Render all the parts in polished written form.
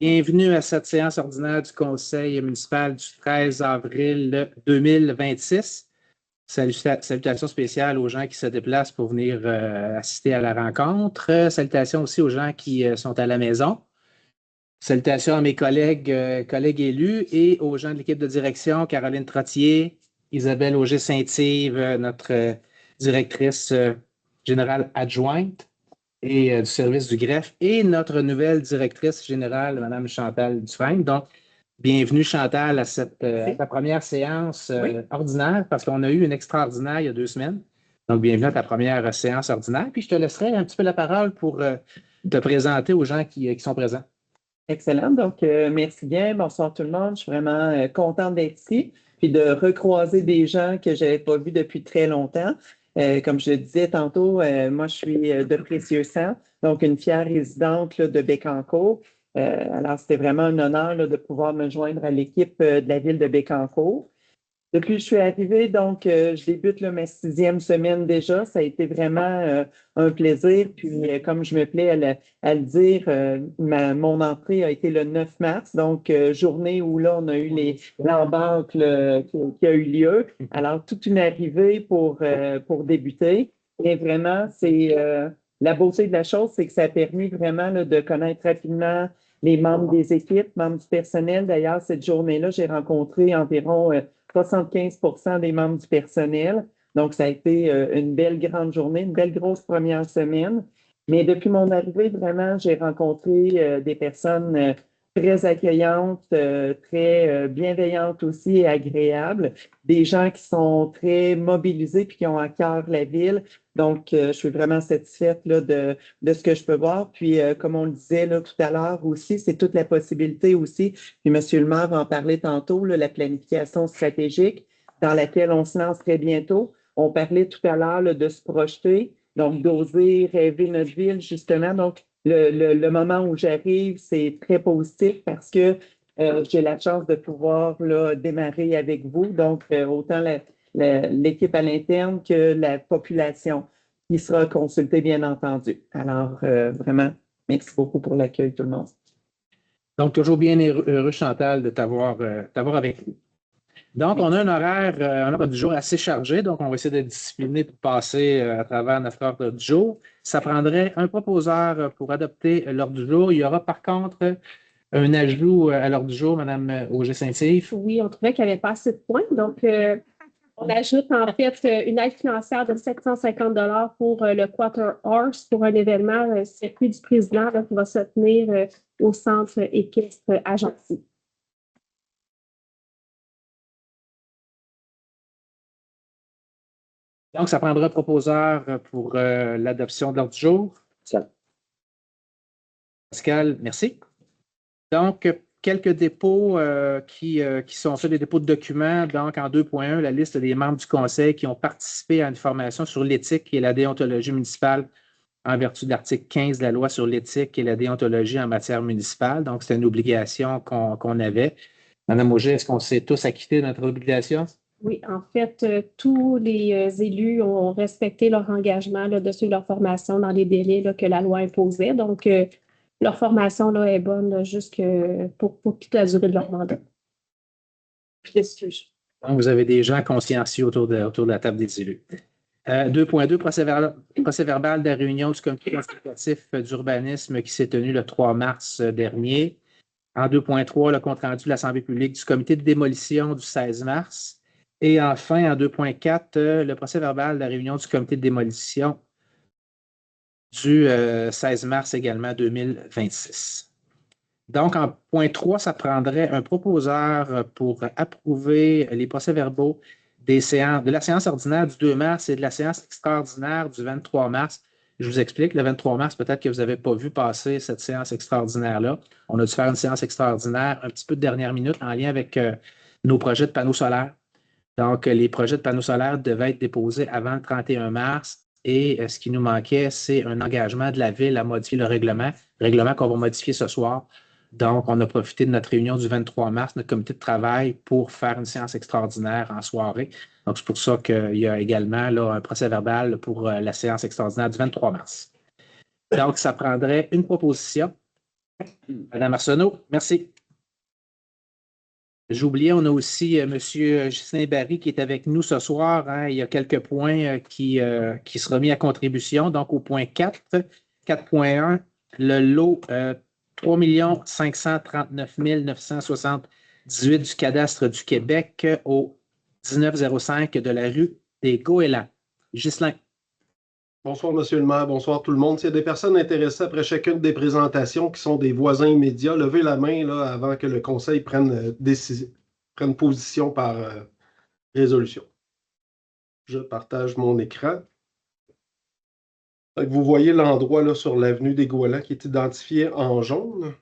Bienvenue à cette séance ordinaire du Conseil municipal du 13 avril 2026. Salutations spéciales aux gens qui se déplacent pour venir assister à la rencontre. Salutations aussi aux gens qui sont à la maison. Salutations à mes collègues élus et aux gens de l'équipe de direction, Caroline Trottier, Isabelle Auger-Saint-Yves, notre directrice générale adjointe et du service du greffe, et notre nouvelle directrice générale, Mme Chantal Dufresne. Donc, bienvenue Chantal à ta première séance ordinaire, parce qu'on a eu une extraordinaire il y a 2 semaines. Donc, bienvenue à ta première séance ordinaire. Puis, je te laisserai un petit peu la parole pour te présenter aux gens qui sont présents. Excellent. Donc, merci bien. Bonsoir tout le monde. Je suis vraiment contente d'être ici, puis de recroiser des gens que je n'avais pas vus depuis très longtemps. Comme je le disais tantôt, moi, je suis de Précieux-Sang, donc une fière résidente là, de Bécancour. Alors, c'était vraiment un honneur là, de pouvoir me joindre à l'équipe de la ville de Bécancour. Depuis que je suis arrivée, donc, je débute là, ma 6e semaine déjà. Ça a été vraiment un plaisir. Puis, comme je me plais à le dire, mon entrée a été le 9 mars, donc journée où là, on a eu l'embarque qui a eu lieu. Alors, toute une arrivée pour débuter. Et vraiment, c'est la beauté de la chose, c'est que ça a permis vraiment là, de connaître rapidement les membres des équipes, membres du personnel. D'ailleurs, cette journée-là, j'ai rencontré environ 75% des membres du personnel. Donc, ça a été une belle grande journée, une belle grosse première semaine. Mais depuis mon arrivée, vraiment, j'ai rencontré des personnes très accueillantes, très bienveillantes aussi et agréables. Des gens qui sont très mobilisés puis qui ont à cœur la ville. Donc, je suis vraiment satisfaite là, de ce que je peux voir. Puis, comme on le disait là, tout à l'heure aussi, c'est toute la possibilité aussi, puis M. le maire va en parler tantôt, là, la planification stratégique dans laquelle on se lance très bientôt. On parlait tout à l'heure de se projeter, donc d'oser rêver notre ville, justement. Donc, le moment où j'arrive, c'est très positif parce que j'ai la chance de pouvoir là, démarrer avec vous. Donc, autant l'équipe à l'interne que la population qui sera consultée, bien entendu. Alors, vraiment, merci beaucoup pour l'accueil, tout le monde. Donc, toujours bien heureux, Chantal, de t'avoir avec nous. Donc, on a un horaire du jour assez chargé, donc on va essayer d'être discipliné pour passer à travers notre heure du jour. Ça prendrait un proposeur pour adopter l'ordre du jour. Il y aura par contre un ajout à l'ordre du jour, Mme Auger-Saint-Yves. Oui, on trouvait qu'il n'y avait pas assez de points, donc on ajoute en fait une aide financière de 750 $ pour le Quarter Horse pour un événement circuit du président là, qui va se tenir au centre équestre à Gentilly. Donc, ça prendra un proposeur pour l'adoption de l'ordre du jour. Pascal, merci. Donc, quelques dépôts qui sont faits, des dépôts de documents. Donc, en 2.1, la liste des membres du Conseil qui ont participé à une formation sur l'éthique et la déontologie municipale en vertu de l'article 15 de la loi sur l'éthique et la déontologie en matière municipale. Donc, c'est une obligation qu'on avait. Madame Auger, est-ce qu'on s'est tous acquittés de notre obligation? Oui, en fait, tous les élus ont respecté leur engagement là, de suivre leur formation dans les délais là, que la loi imposait. Donc, leur formation là, est bonne là, pour toute la durée de leur mandat. Donc, vous avez des gens consciencieux autour de la table des élus. 2.2, procès verbal de la réunion du comité consultatif d'urbanisme qui s'est tenue le 3 mars dernier. En 2.3, le compte-rendu de l'Assemblée publique du comité de démolition du 16 mars. Et enfin, en 2.4, le procès verbal de la réunion du comité de démolition du 16 mars également 2026. Donc, en point 3, ça prendrait un proposeur pour approuver les procès-verbaux de la séance ordinaire du 2 mars et de la séance extraordinaire du 23 mars. Je vous explique, le 23 mars, peut-être que vous n'avez pas vu passer cette séance extraordinaire-là. On a dû faire une séance extraordinaire un petit peu de dernière minute en lien avec nos projets de panneaux solaires. Donc, les projets de panneaux solaires devaient être déposés avant le 31 mars et ce qui nous manquait, c'est un engagement de la Ville à modifier le règlement qu'on va modifier ce soir. Donc, on a profité de notre réunion du 23 mars, notre comité de travail, pour faire une séance extraordinaire en soirée. Donc, c'est pour ça qu'il y a également là, un procès-verbal pour la séance extraordinaire du 23 mars. Donc, ça prendrait une proposition Madame Arsenault, merci. J'ai oublié, on a aussi M. Ghislain Barry qui est avec nous ce soir. Hein. Il y a quelques points qui sera mis à contribution. Donc, au point 4, 4.1, le lot 3 539 978 du cadastre du Québec au 1905 de la rue des Goélands. Ghislain. Bonsoir, Monsieur le maire. Bonsoir tout le monde. S'il y a des personnes intéressées après chacune des présentations qui sont des voisins immédiats, levez la main là, avant que le conseil prenne position par résolution. Je partage mon écran. Donc, vous voyez l'endroit là, sur l'avenue des Goélands qui est identifié en jaune.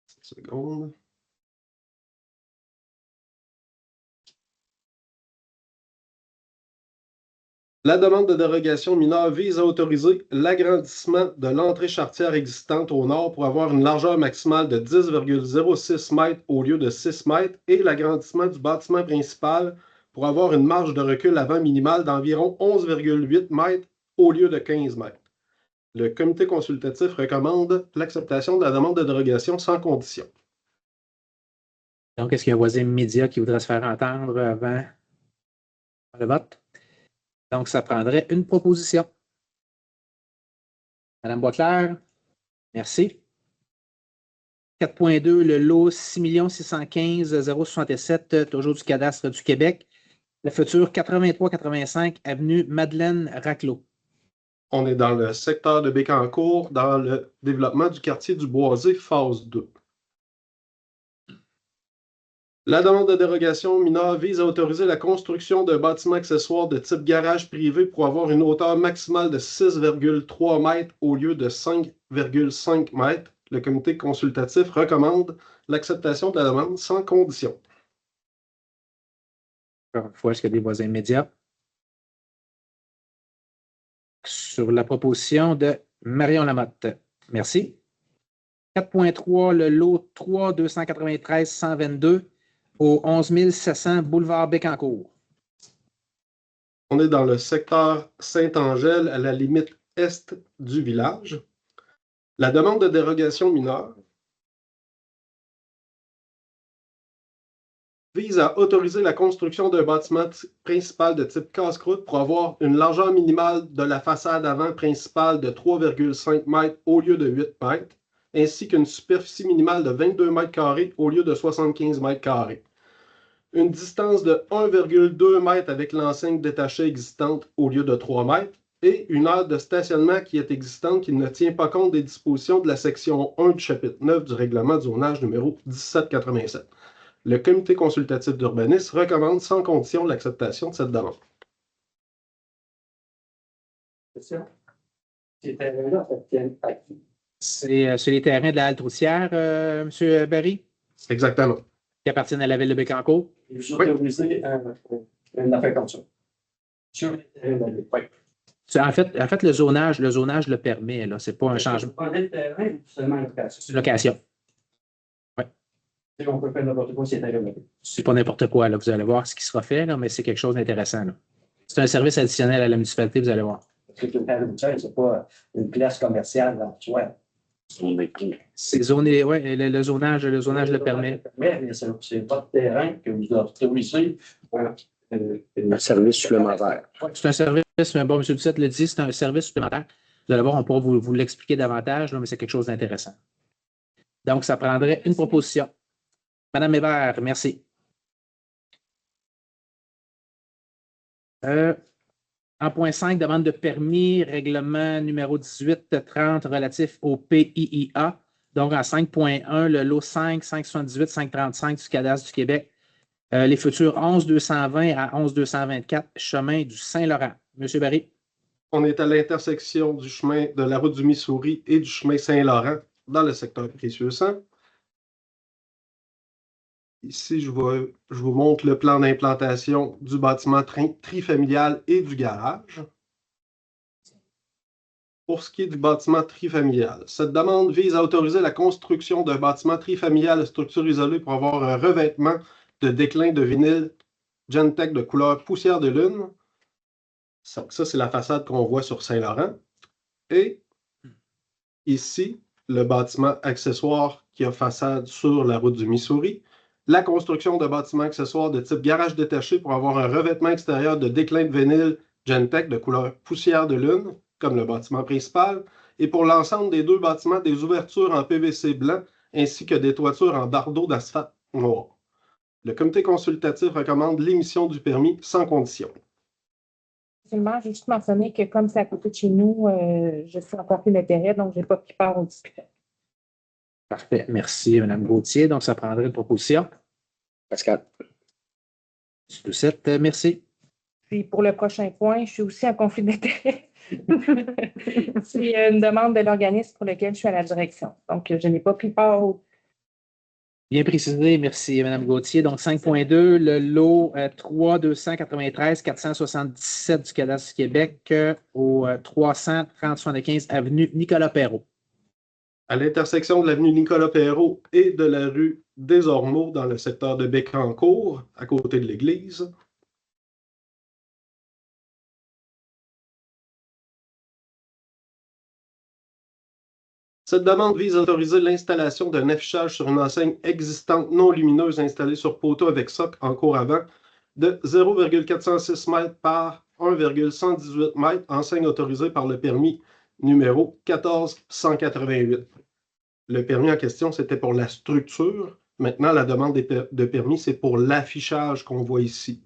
7 secondes. La demande de dérogation mineure vise à autoriser l'agrandissement de l'entrée charretière existante au nord pour avoir une largeur maximale de 10,06 mètres au lieu de 6 mètres et l'agrandissement du bâtiment principal pour avoir une marge de recul avant minimale d'environ 11,8 mètres au lieu de 15 mètres. Le comité consultatif recommande l'acceptation de la demande de dérogation sans condition. Donc, est-ce qu'il y a un voisin immédiat qui voudrait se faire entendre avant le vote? Donc, ça prendrait une proposition. Madame Boisclair, merci. 4.2, le lot 6 615 067, toujours du cadastre du Québec. La future 83-85 avenue Madeleine Raclot. On est dans le secteur de Bécancour, dans le développement du quartier du Boisé, phase 2. La demande de dérogation mineure vise à autoriser la construction d'un bâtiment accessoire de type garage privé pour avoir une hauteur maximale de 6,3 mètres au lieu de 5,5 mètres. Le comité consultatif recommande l'acceptation de la demande sans condition. Encore une fois, est-ce qu'il y a des voisins immédiats? Sur la proposition de Marion Lamotte. Merci. 4.3, le lot 3 293 122 au 11 700 boulevard Bécancour. On est dans le secteur Saint-Angèle, à la limite est du village. La demande de dérogation mineure vise à autoriser la construction d'un bâtiment principal de type casse-croûte pour avoir une largeur minimale de la façade avant principale de 3,5 mètres au lieu de 8 mètres, ainsi qu'une superficie minimale de 22 mètres carrés au lieu de 75 mètres carrés. Une distance de 1,2 mètres avec l'enseigne détachée existante au lieu de 3 mètres et une aire de stationnement qui est existante qui ne tient pas compte des dispositions de la section 1 du chapitre 9 du règlement de zonage numéro 1787. Le comité consultatif d'urbanisme recommande sans condition l'acceptation de cette demande. C'est sur les terrains de la halte routière, M. Barry, Exactement. qui appartiennent à la ville de Bécancour. Vous autorisez une affaire comme ça. Sur les terrains de la ville. Oui. En fait, le zonage le permet. Ce n'est pas un changement. Vous prenez le terrain ou seulement location? C'est une location. On peut faire n'importe quoi, c'est terrain. C'est pas n'importe quoi. Là. Vous allez voir ce qui sera fait, là, mais c'est quelque chose d'intéressant. Là. C'est un service additionnel à la municipalité, vous allez voir. Parce que le terrain routière, ce n'est pas une place commerciale en soi. C'est zoné, oui, le zonage le permet. Mais c'est votre terrain que vous autorisez pour un service supplémentaire. Oui, c'est un service, bon, M. Ducette le dit, c'est un service supplémentaire. Vous allez voir, on pourra vous l'expliquer davantage, là, mais c'est quelque chose d'intéressant. Donc, ça prendrait une proposition. Madame Hébert, merci. En point 5, demande de permis, règlement numéro 1830 relatif au PIIA. Donc, en 5.1, le lot 5, 578, 535 du cadastre du Québec. Les futurs 11-220 à 11-224, chemin du Saint-Laurent. Monsieur Barry. On est à l'intersection du chemin de la route du Missouri et du chemin Saint-Laurent dans le secteur Précieux-Sang. Ici, je vous montre le plan d'implantation du bâtiment trifamilial et du garage. Pour ce qui est du bâtiment trifamilial, cette demande vise à autoriser la construction d'un bâtiment trifamilial à structure isolée pour avoir un revêtement de déclin de vinyle Gentech de couleur poussière de lune. Ça c'est la façade qu'on voit sur Saint-Laurent. Et Ici, le bâtiment accessoire qui a façade sur la route du Missouri. La construction de bâtiments accessoires de type garage détaché pour avoir un revêtement extérieur de déclin de vinyle Gentech de couleur poussière de lune, comme le bâtiment principal. Et pour l'ensemble des deux bâtiments, des ouvertures en PVC blanc ainsi que des toitures en bardeaux d'asphalte noir. Le comité consultatif recommande l'émission du permis sans condition. Seulement, j'ai juste mentionné que comme c'est à côté de chez nous, je suis en conflit d'intérêt, donc je n'ai pas pris part aux discussions. Parfait. Merci, Mme Gauthier. Donc, ça prendrait une proposition. Pascal. Lucette, merci. Puis pour le prochain point, je suis aussi en conflit d'intérêt. C'est une demande de l'organisme pour lequel je suis à la direction. Donc, je n'ai pas pris part au. Bien précisé, merci Mme Gauthier. Donc 5.2, le lot 3 293 477 du Cadastre du Québec au 330-75 avenue Nicolas Perrault. À l'intersection de l'avenue Nicolas Perrault et de la rue des Ormeaux dans le secteur de Bécancour, à côté de l'église. Cette demande vise à autoriser l'installation d'un affichage sur une enseigne existante non lumineuse installée sur poteau avec socle en cours avant de 0,406 m par 1,118 m, enseigne autorisée par le permis numéro 14188. Le permis en question, c'était pour la structure. Maintenant, la demande de permis, c'est pour l'affichage qu'on voit ici.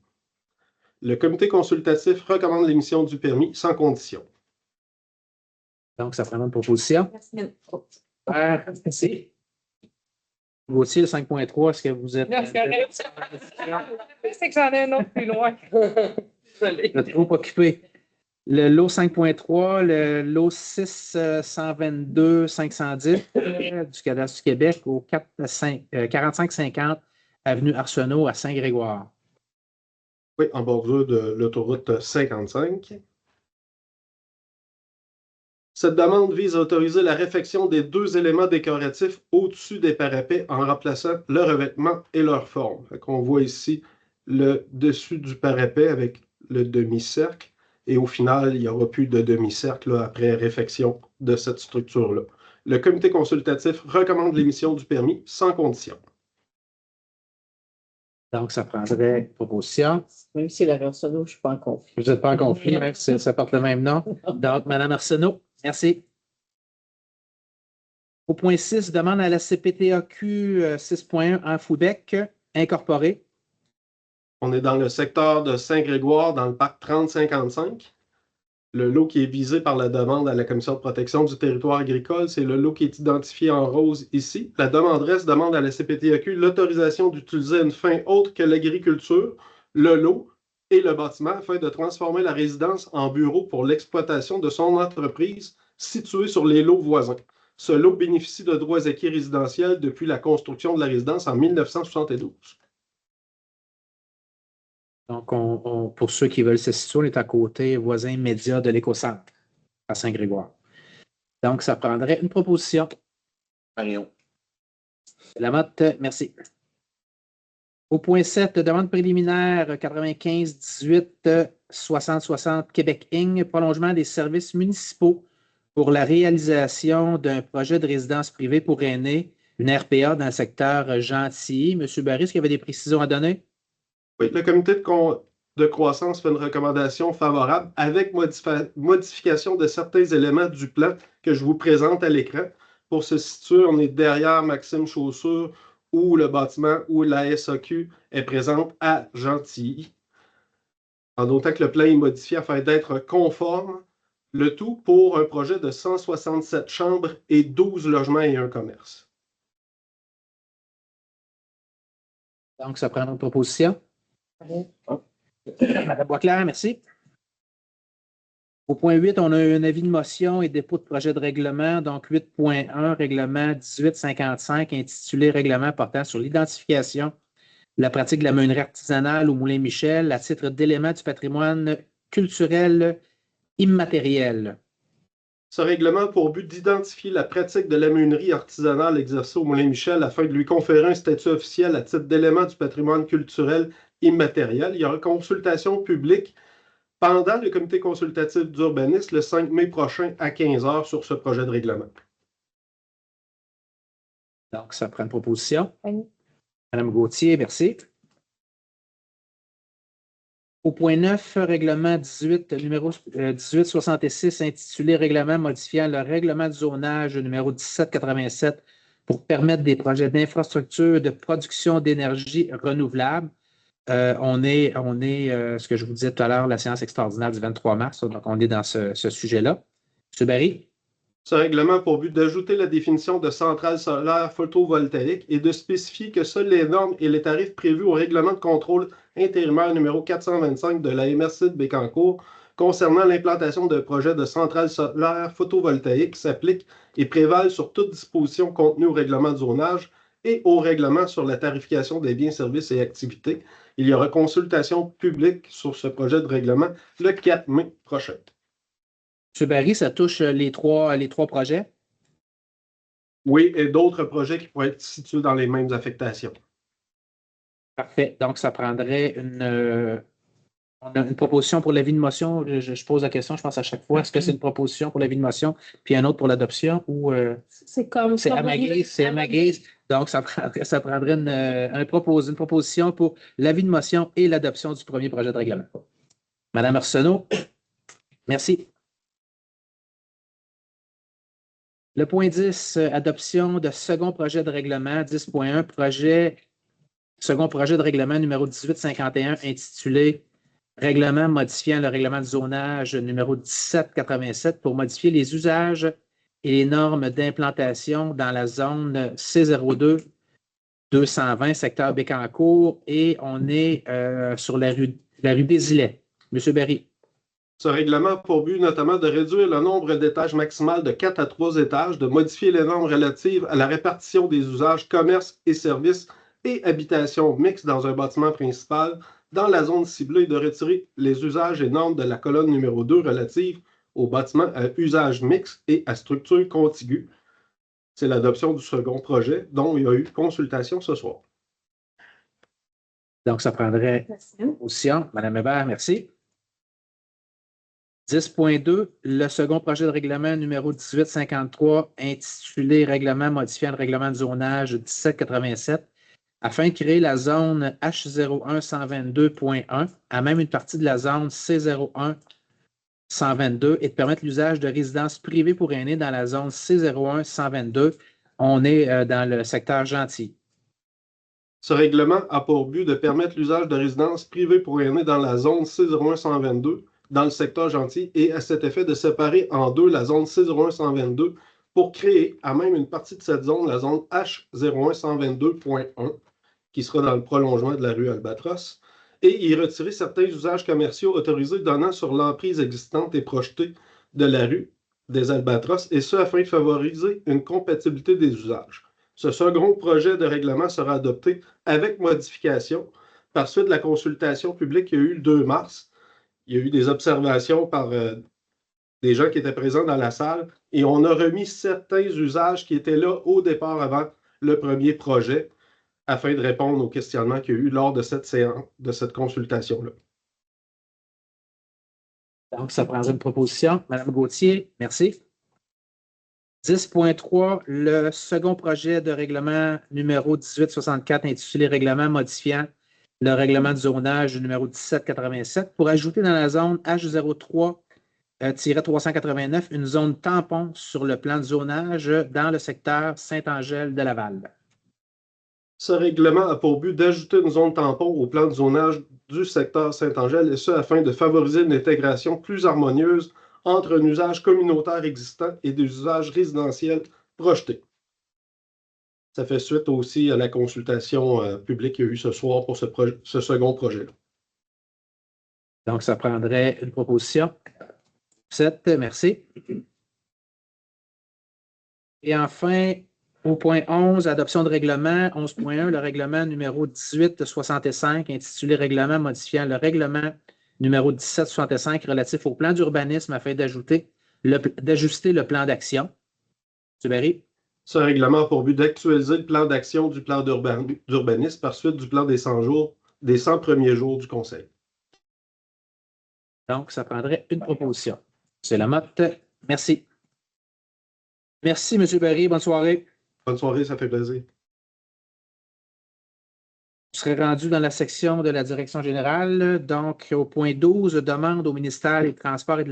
Le comité consultatif recommande l'émission du permis sans condition. Donc, ça prend une proposition. Merci. Gauthier, le 5.3, est-ce que vous êtes. Non, c'est correct. C'est que j'en ai un autre plus loin. Désolée. Vous êtes trop occupé. Le lot 5.3, le lot 622-510 du Cadastre du Québec au 4550 avenue Arsenault à Saint-Grégoire. Oui, en bordure de l'autoroute 55. Cette demande vise à autoriser la réfection des deux éléments décoratifs au-dessus des parapets en remplaçant le revêtement et leur forme. On voit ici le dessus du parapet avec le demi-cercle et au final, il n'y aura plus de demi-cercle après réfection de cette structure-là. Le comité consultatif recommande l'émission du permis sans condition. Donc, ça prendrait proposition. Même si la Arsenault, je ne suis pas en conflit. Vous n'êtes pas en conflit, même si ça porte le même nom. Donc, Mme Arsenault, merci. Au point 6, demande à la CPTAQ 6.1 en Foubec, incorporé. On est dans le secteur de Saint-Grégoire, dans le parc 3055. Le lot qui est visé par la demande à la Commission de protection du territoire agricole, c'est le lot qui est identifié en rose ici. La demanderesse demande à la CPTAQ l'autorisation d'utiliser une fin autre que l'agriculture, le lot et le bâtiment afin de transformer la résidence en bureau pour l'exploitation de son entreprise située sur les lots voisins. Ce lot bénéficie de droits acquis résidentiels depuis la construction de la résidence en 1972. Donc, pour ceux qui veulent se situer, on est à côté voisin immédiat de l'écocentre à Saint-Grégoire. Donc, ça prendrait une proposition. Marion. Lamotte, merci. Au point 7, demande préliminaire 95-18-60-60 Québec Inc., prolongement des services municipaux pour la réalisation d'un projet de résidence privée pour aînés, une RPA dans le secteur Gentilly. Monsieur Barry, est-ce qu'il y avait des précisions à donner? Oui, le comité de croissance fait une recommandation favorable avec modification de certains éléments du plan que je vous présente à l'écran. Pour se situer, on est derrière Maxime Chaussure où le bâtiment où la SAQ est présente à Gentilly. En autant que le plan est modifié afin d'être conforme, le tout pour un projet de 167 chambres et 12 logements et un commerce. Donc, ça prend une proposition. Madame Boisclair, merci. Au point 8, on a un avis de motion et dépôt de projet de règlement, donc 8.1, règlement 1855, intitulé Règlement portant sur l'identification de la pratique de la meunerie artisanale au Moulin-Michel à titre d'élément du patrimoine culturel immatériel. Ce règlement a pour but d'identifier la pratique de la meunerie artisanale exercée au Moulin-Michel afin de lui conférer un statut officiel à titre d'élément du patrimoine culturel immatériel. Il y aura consultation publique pendant le comité consultatif d'urbanisme le 5 mai prochain à 15 h sur ce projet de règlement. Donc, ça prend une proposition. Annie. Madame Gauthier, merci. Au point 9, règlement 18, numéro 1866, intitulé Règlement modifiant le règlement de zonage numéro 1787 pour permettre des projets d'infrastructure de production d'énergie renouvelable. On est ce que je vous disais tout à l'heure, la séance extraordinaire du 23 mars, donc on est dans ce sujet-là. M. Barry? Ce règlement a pour but d'ajouter la définition de centrale solaire photovoltaïque et de spécifier que seules les normes et les tarifs prévus au règlement de contrôle intérimaire numéro 425 de la MRC de Bécancour concernant l'implantation de projets de centrales solaires photovoltaïques s'appliquent et prévalent sur toute disposition contenue au règlement de zonage et au règlement sur la tarification des biens, services et activités. Il y aura consultation publique sur ce projet de règlement le 4 mai prochain. M. Barry, ça touche les trois projets? Oui, et d'autres projets qui pourraient être situés dans les mêmes affectations. Parfait. Donc, ça prendrait on a une proposition pour l'avis de motion. Je pose la question, je pense à chaque fois. Est-ce que c'est une proposition pour l'avis de motion, puis un autre pour l'adoption ou C'est comme c'est à ma guise? C'est à ma guise. Donc, ça prendrait une proposition pour l'avis de motion et l'adoption du premier projet de règlement. Madame Arsenault, merci. Le point 10, adoption de second projet de règlement, 10.1, second projet de règlement numéro 1851 intitulé Règlement modifiant le règlement de zonage numéro 1787 pour modifier les usages et les normes d'implantation dans la zone C02 220, secteur Bécancour, et on est sur la rue des Îlets. Monsieur Barry. Ce règlement a pour but notamment de réduire le nombre d'étages maximal de 4 à 3 étages, de modifier les normes relatives à la répartition des usages commerces et services et habitations mixtes dans un bâtiment principal dans la zone ciblée, de retirer les usages et normes de la colonne numéro 2 relative aux bâtiments à usage mixte et à structure contiguë. C'est l'adoption du second projet dont il y a eu consultation ce soir. Donc, ça prendrait position. Madame Hébert, merci. 10.2, le second projet de règlement numéro 1853 intitulé Règlement modifiant le règlement de zonage 1787 afin de créer la zone H01-122.1 à même une partie de la zone C01-122 et de permettre l'usage de résidences privées pour aînés dans la zone C01-122. On est dans le secteur Gentil. Ce règlement a pour but de permettre l'usage de résidences privées pour aînés dans la zone C01-122 dans le secteur Gentil et à cet effet de séparer en deux la zone C01-122 pour créer à même une partie de cette zone la zone H01-122.1 qui sera dans le prolongement de la rue Albatros et y retirer certains usages commerciaux autorisés donnant sur l'emprise existante et projetée de la rue des Albatros et ce afin de favoriser une compatibilité des usages. Ce second projet de règlement sera adopté avec modification par suite de la consultation publique qui a eu le 2 mars. Il y a eu des observations par des gens qui étaient présents dans la salle et on a remis certains usages qui étaient là au départ avant le premier projet afin de répondre aux questionnements qu'il y a eu lors de cette séance, de cette consultation-là. Donc, ça prendrait une proposition. Madame Gauthier, merci. 10.3, le second projet de règlement numéro 1864 intitulé Règlement modifiant le règlement de zonage numéro 1787 pour ajouter dans la zone H03-389 une zone tampon sur le plan de zonage dans le secteur Saint-Angèle de Laval. Ce règlement a pour but d'ajouter une zone tampon au plan de zonage du secteur Saint-Angèle et ce afin de favoriser une intégration plus harmonieuse entre un usage communautaire existant et des usages résidentiels projetés. Ça fait suite aussi à la consultation publique qu'il y a eu ce soir pour ce second projet-là. Donc, ça prendrait une proposition. 7, merci. Et enfin, au point 11, adoption de règlement 11.1, le règlement numéro 1865 intitulé Règlement modifiant le règlement numéro 1765 relatif au plan d'urbanisme afin d'ajuster le plan d'action. M. Barry. Ce règlement a pour but d'actualiser le plan d'action du plan d'urbanisme par suite du plan des 100 jours, des 100 premiers jours du Conseil. Donc, ça prendrait une proposition. C'est Lamotte. Merci. Merci, M. Barry. Bonne soirée. Bonne soirée, ça fait plaisir. Je serai rendu dans la section de la direction générale. Donc, au point 12, demande au ministère des Transports et de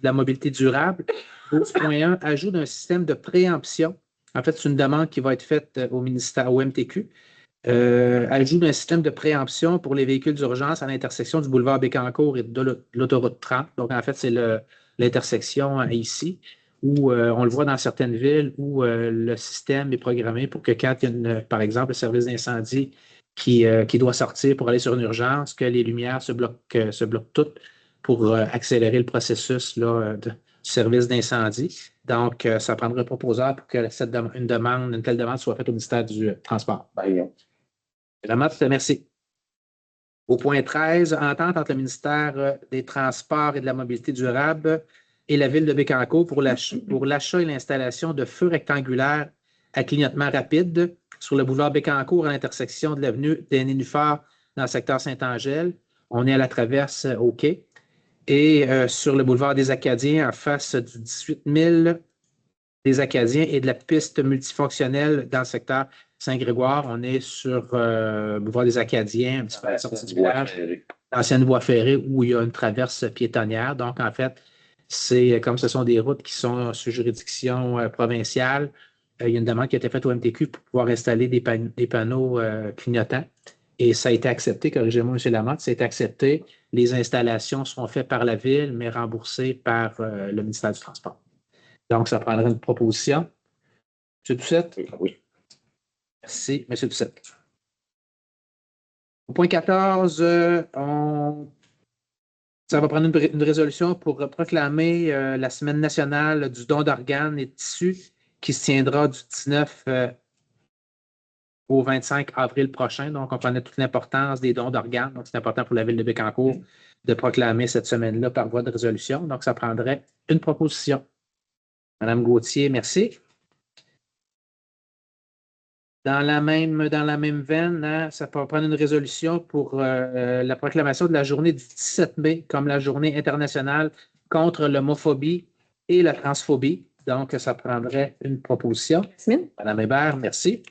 la Mobilité durable. 12.1, ajout d'un système de préemption. En fait, c'est une demande qui va être faite au ministère, au MTQ. Ajout d'un système de préemption pour les véhicules d'urgence à l'intersection du boulevard Bécancour et de l'autoroute 30. Donc, en fait, c'est l'intersection ici où on le voit dans certaines villes où le système est programmé pour que quand il y a, par exemple, le service d'incendie qui doit sortir pour aller sur une urgence, que les lumières se bloquent toutes pour accélérer le processus là, du service d'incendie. Donc, ça prendra un proposeur pour que une telle demande soit faite au ministère du Transport. Merci. Au point 13, entente entre le ministère des Transports et de la Mobilité durable et la Ville de Bécancour pour l'achat et l'installation de feux rectangulaires à clignotement rapide sur le boulevard Bécancour à l'intersection de l'avenue des Nénuphars dans le secteur Saint-Angèle. On est à la traverse au quai. Et sur le boulevard des Acadiens en face du 18 000 des Acadiens et de la piste multifonctionnelle dans le secteur Saint-Grégoire. On est sur le boulevard des Acadiens, un petit peu à la sortie du village, l'ancienne voie ferrée où il y a une traverse piétonnière. Donc, en fait, c'est comme ce sont des routes qui sont sous juridiction provinciale. Il y a une demande qui a été faite au MTQ pour pouvoir installer des panneaux clignotants. Et ça a été accepté, corrigez-moi, M. Lamotte, ça a été accepté. Les installations seront faites par la Ville, mais remboursées par le ministère du Transport. Donc, ça prendrait une proposition. M. Doucette? Oui. Merci, M. Doucette. Au point 14, ça va prendre une résolution pour proclamer la Semaine nationale du don d'organes et de tissus qui se tiendra du 19 au 25 avril prochain. Donc, on connaît toute l'importance des dons d'organes. Donc, c'est important pour la Ville de Bécancour de proclamer cette semaine-là par voie de résolution. Donc, ça prendrait une proposition. Madame Gauthier, merci. Dans la même veine, hein, ça peut prendre une résolution pour la proclamation de la journée du 17 mai comme la journée internationale contre l'homophobie et la transphobie. Donc, ça prendrait une proposition. Madame Hébert, merci.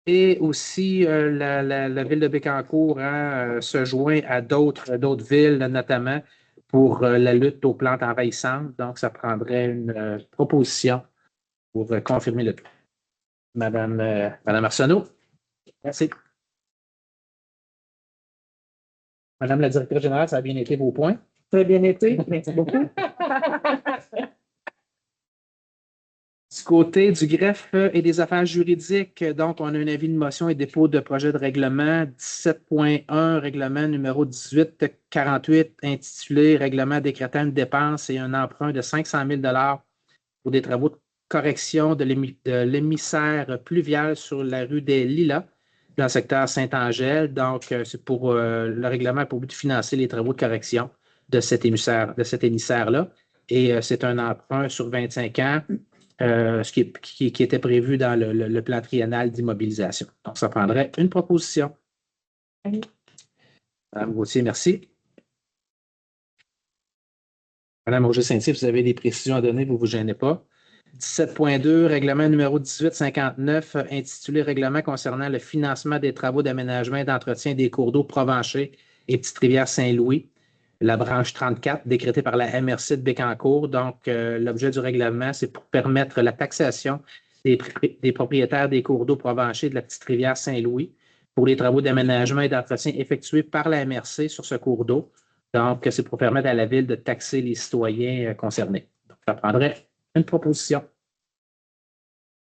Et aussi, la Ville de Bécancour se joint à d'autres villes, notamment pour la lutte aux plantes envahissantes. Donc, ça prendrait une proposition pour confirmer le tout. Madame Arsenault. Merci. Madame la directrice générale, ça a bien été vos points? Très bien été. Merci beaucoup. Du côté du greffe et des affaires juridiques, donc, on a un avis de motion et dépôt de projet de règlement 17.1, règlement numéro 1848, intitulé Règlement décrétant une dépense et un emprunt de 500 000 pour des travaux de correction de l'émissaire pluvial sur la rue des Lilas, dans le secteur Saint-Angèle. Donc, c'est pour le règlement pour but de financer les travaux de correction de cet émissaire-là. Et c'est un emprunt sur 25 ans, ce qui était prévu dans le plan triennal d'immobilisation. Donc, ça prendrait une proposition. Oui. Madame Gauthier, merci. Madame Auger-Saint-Cyr, vous avez des précisions à donner, vous ne vous gênez pas. 17.2, règlement numéro 1859, intitulé Règlement concernant le financement des travaux d'aménagement et d'entretien des cours d'eau Provencher et Petite-Rivière-Saint-Louis, la branche 34, décrétée par la MRC de Bécancour. Donc, l'objet du règlement, c'est pour permettre la taxation des propriétaires des cours d'eau Provencher de la Petite-Rivière-Saint-Louis pour les travaux d'aménagement et d'entretien effectués par la MRC sur ce cours d'eau. Donc, c'est pour permettre à la Ville de taxer les citoyens concernés. Donc, ça prendrait une proposition.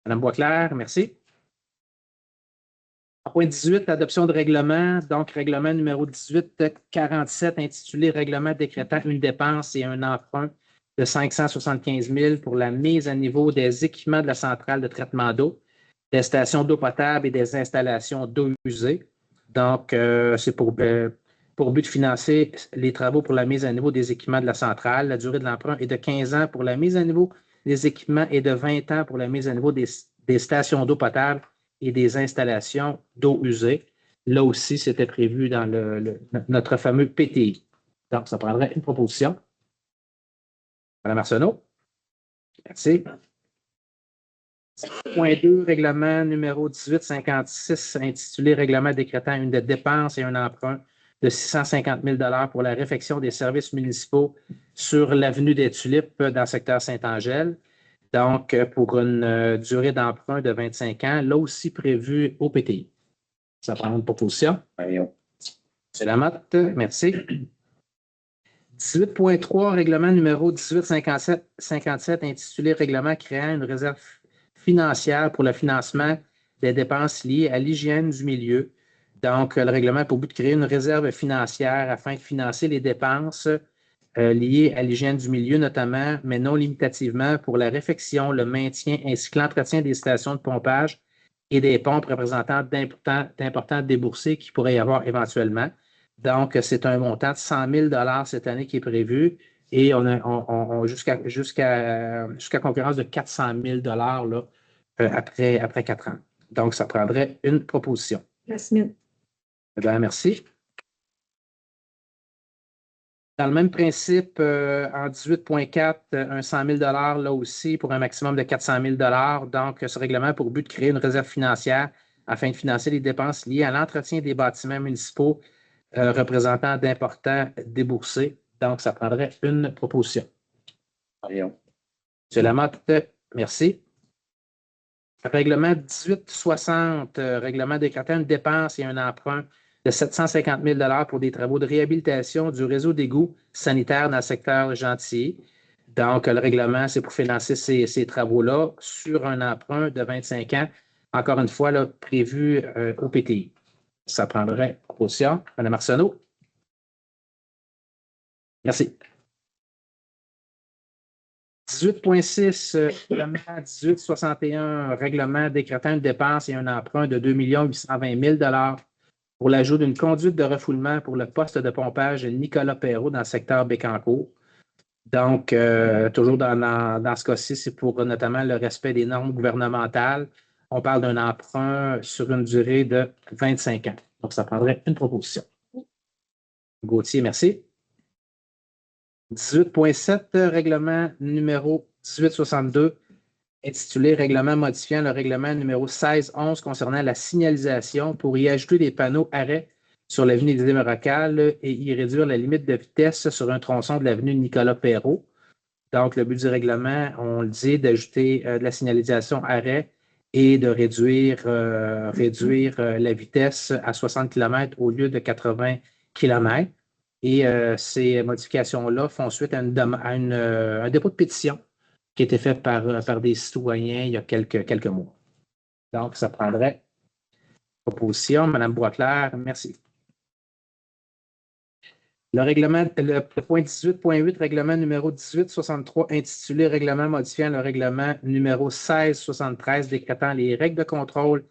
Madame Boisclair, merci. Point 18, l'adoption de règlement, donc règlement numéro 1847, intitulé Règlement décrétant une dépense et un emprunt de 575 000 pour la mise à niveau des équipements de la centrale de traitement d'eau, des stations d'eau potable et des installations d'eau usée. Donc, c'est pour but de financer les travaux pour la mise à niveau des équipements de la centrale. La durée de l'emprunt est de 15 ans pour la mise à niveau des équipements et de 20 ans pour la mise à niveau des stations d'eau potable et des installations d'eau usée. Là aussi, c'était prévu dans notre fameux PTI. Donc, ça prendrait une proposition. Madame Arsenault. Merci. Point 2, règlement numéro 1856, intitulé Règlement décrétant une dette dépense et un emprunt de 650 000 pour la réfection des services municipaux sur l'avenue des Tulipes dans le secteur Saint-Angèle. Donc, pour une durée d'emprunt de 25 ans, là aussi prévu au PTI. Ça prend une proposition. Marion. C'est la Lamotte, merci. 18.3, règlement numéro 1857 intitulé Règlement créant une réserve financière pour le financement des dépenses liées à l'hygiène du milieu. Donc, le règlement a pour but de créer une réserve financière afin de financer les dépenses liées à l'hygiène du milieu, notamment, mais non limitativement, pour la réfection, le maintien ainsi que l'entretien des stations de pompage et des pompes représentant d'importants déboursés qui pourraient y avoir éventuellement. Donc, c'est un montant de 100 000 cette année qui est prévu et on a jusqu'à concurrence de 400 000 là, après 4 ans. Donc, ça prendrait une proposition. Jasmine. Bien, merci. Dans le même principe, en 18.4, un 100 000 là aussi pour un maximum de 400 000 Donc, ce règlement a pour but de créer une réserve financière afin de financer les dépenses liées à l'entretien des bâtiments municipaux représentant d'importants déboursés. Donc, ça prendrait une proposition. Marion. M. Lamotte, merci. Règlement 1860, règlement décrétant une dépense et un emprunt de 750 000 pour des travaux de réhabilitation du réseau d'égouts sanitaires dans le secteur Gentilly. Donc, le règlement, c'est pour financer ces travaux-là sur un emprunt de 25 ans, encore une fois, là, prévu au PTI. Ça prendrait proposition. Mme Arsenault. Merci. 18.6, règlement 1861, règlement décrétant une dépense et un emprunt de 2 820 000 pour l'ajout d'une conduite de refoulement pour le poste de pompage Nicolas Perrault dans le secteur Bécancour. Donc, toujours dans ce cas-ci, c'est pour notamment le respect des normes gouvernementales. On parle d'un emprunt sur une durée de 25 ans. Donc, ça prendrait une proposition. Gauthier, merci. 18.7, règlement numéro 1862, intitulé Règlement modifiant le règlement numéro 1611 concernant la signalisation pour y ajouter des panneaux arrêt sur l'avenue des Émerocales et y réduire la limite de vitesse sur un tronçon de l'avenue Nicolas Perrault. Donc, le but du règlement, on le dit, d'ajouter de la signalisation arrêt et de réduire la vitesse à 60 km au lieu de 80 km. Et ces modifications-là font suite à un dépôt de pétition qui a été fait par des citoyens il y a quelques mois. Donc, ça prendrait proposition. Mme Boisclair, merci. Le point 18.8, règlement numéro 1863, intitulé Règlement modifiant le règlement numéro 1673, décrétant les règles de contrôle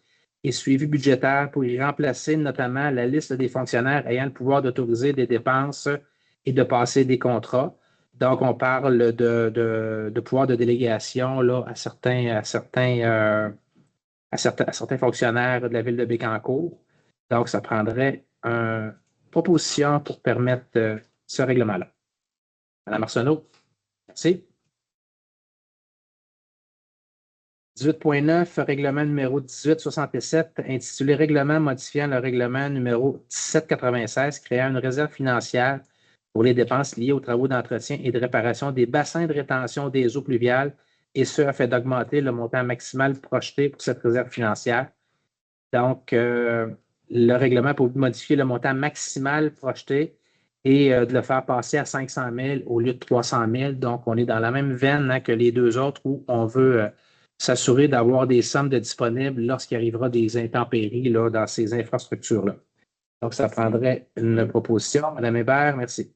et suivi budgétaire pour y remplacer notamment la liste des fonctionnaires ayant le pouvoir d'autoriser des dépenses et de passer des contrats. Donc, on parle de pouvoir de délégation là, à certains fonctionnaires de la ville de Bécancour. Donc, ça prendrait une proposition pour permettre ce règlement-là. Mme Arsenault, merci. 18.9, règlement numéro 1867, intitulé Règlement modifiant le règlement numéro 1796, créant une réserve financière pour les dépenses liées aux travaux d'entretien et de réparation des bassins de rétention des eaux pluviales, et ce, afin d'augmenter le montant maximal projeté pour cette réserve financière. Donc, le règlement pour modifier le montant maximal projeté et de le faire passer à 500 000 au lieu de 300 000. Donc, on est dans la même veine que les deux autres où on veut s'assurer d'avoir des sommes de disponibles lorsqu'il arrivera des intempéries là, dans ces infrastructures-là. Donc, ça prendrait une proposition. Mme Hébert, merci.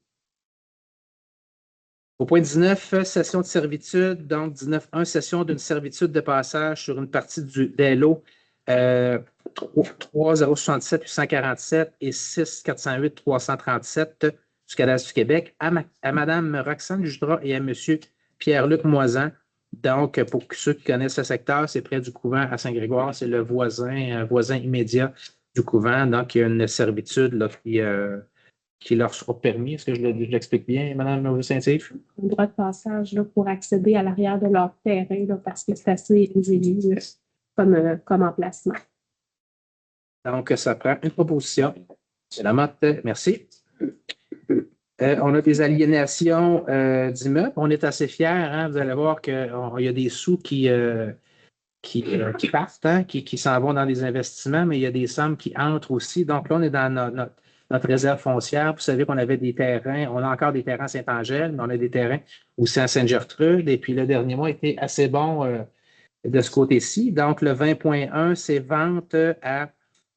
Au point 19, cession de servitude. Donc, 19.1, cession d'une servitude de passage sur une partie des lots 3067 847 et 6408 337 du Cadastre du Québec à Mme Roxane Judra et à M. Pierre-Luc Moisan. Donc, pour ceux qui connaissent le secteur, c'est près du couvent à Saint-Grégoire, c'est le voisin immédiat du couvent. Donc, il y a une servitude là, qui leur sera permis. Est-ce que je l'explique bien, Mme Saint-Yves? Un droit de passage là, pour accéder à l'arrière de leur terrain là, parce que c'est assez élevé comme emplacement. Donc, ça prend une proposition. C'est la Motte, merci. On a des aliénations d'immeubles. On est assez fiers. Hein? Vous allez voir qu'il y a des sous qui partent, hein? qui s'en vont dans les investissements, mais il y a des sommes qui entrent aussi. Donc là, on est dans notre réserve foncière. Vous savez qu'on avait des terrains. On a encore des terrains à Saint-Angèle, mais on a des terrains aussi à Sainte-Gertrude. Et puis le dernier mois était assez bon de ce côté-ci. Donc le 20.1, c'est vente à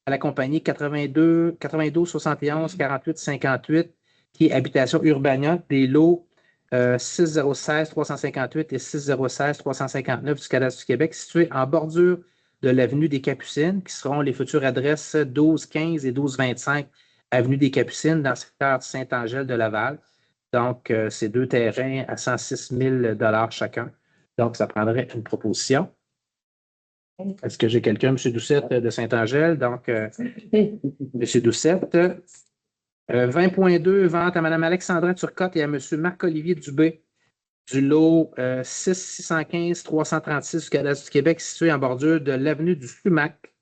la compagnie 92 71 48 58, qui est Habitation Urbania, des lots 6016 358 et 6016 359 du cadastre du Québec, situés en bordure de l'avenue des Capucines, qui seront les futures adresses 1215 et 1225 avenue des Capucines dans le secteur Saint-Angèle de Laval. Donc, c'est deux terrains à 106 000 chacun. Donc, ça prendrait une proposition. Est-ce que j'ai quelqu'un, M. Doucette de Saint-Angèle? Donc, M. Doucette. 20.2, vente à Mme Alexandra Turcotte et à M. Marc-Olivier Dubé du lot 615 336 du cadastre du Québec, situé en bordure de l'avenue du Sumac,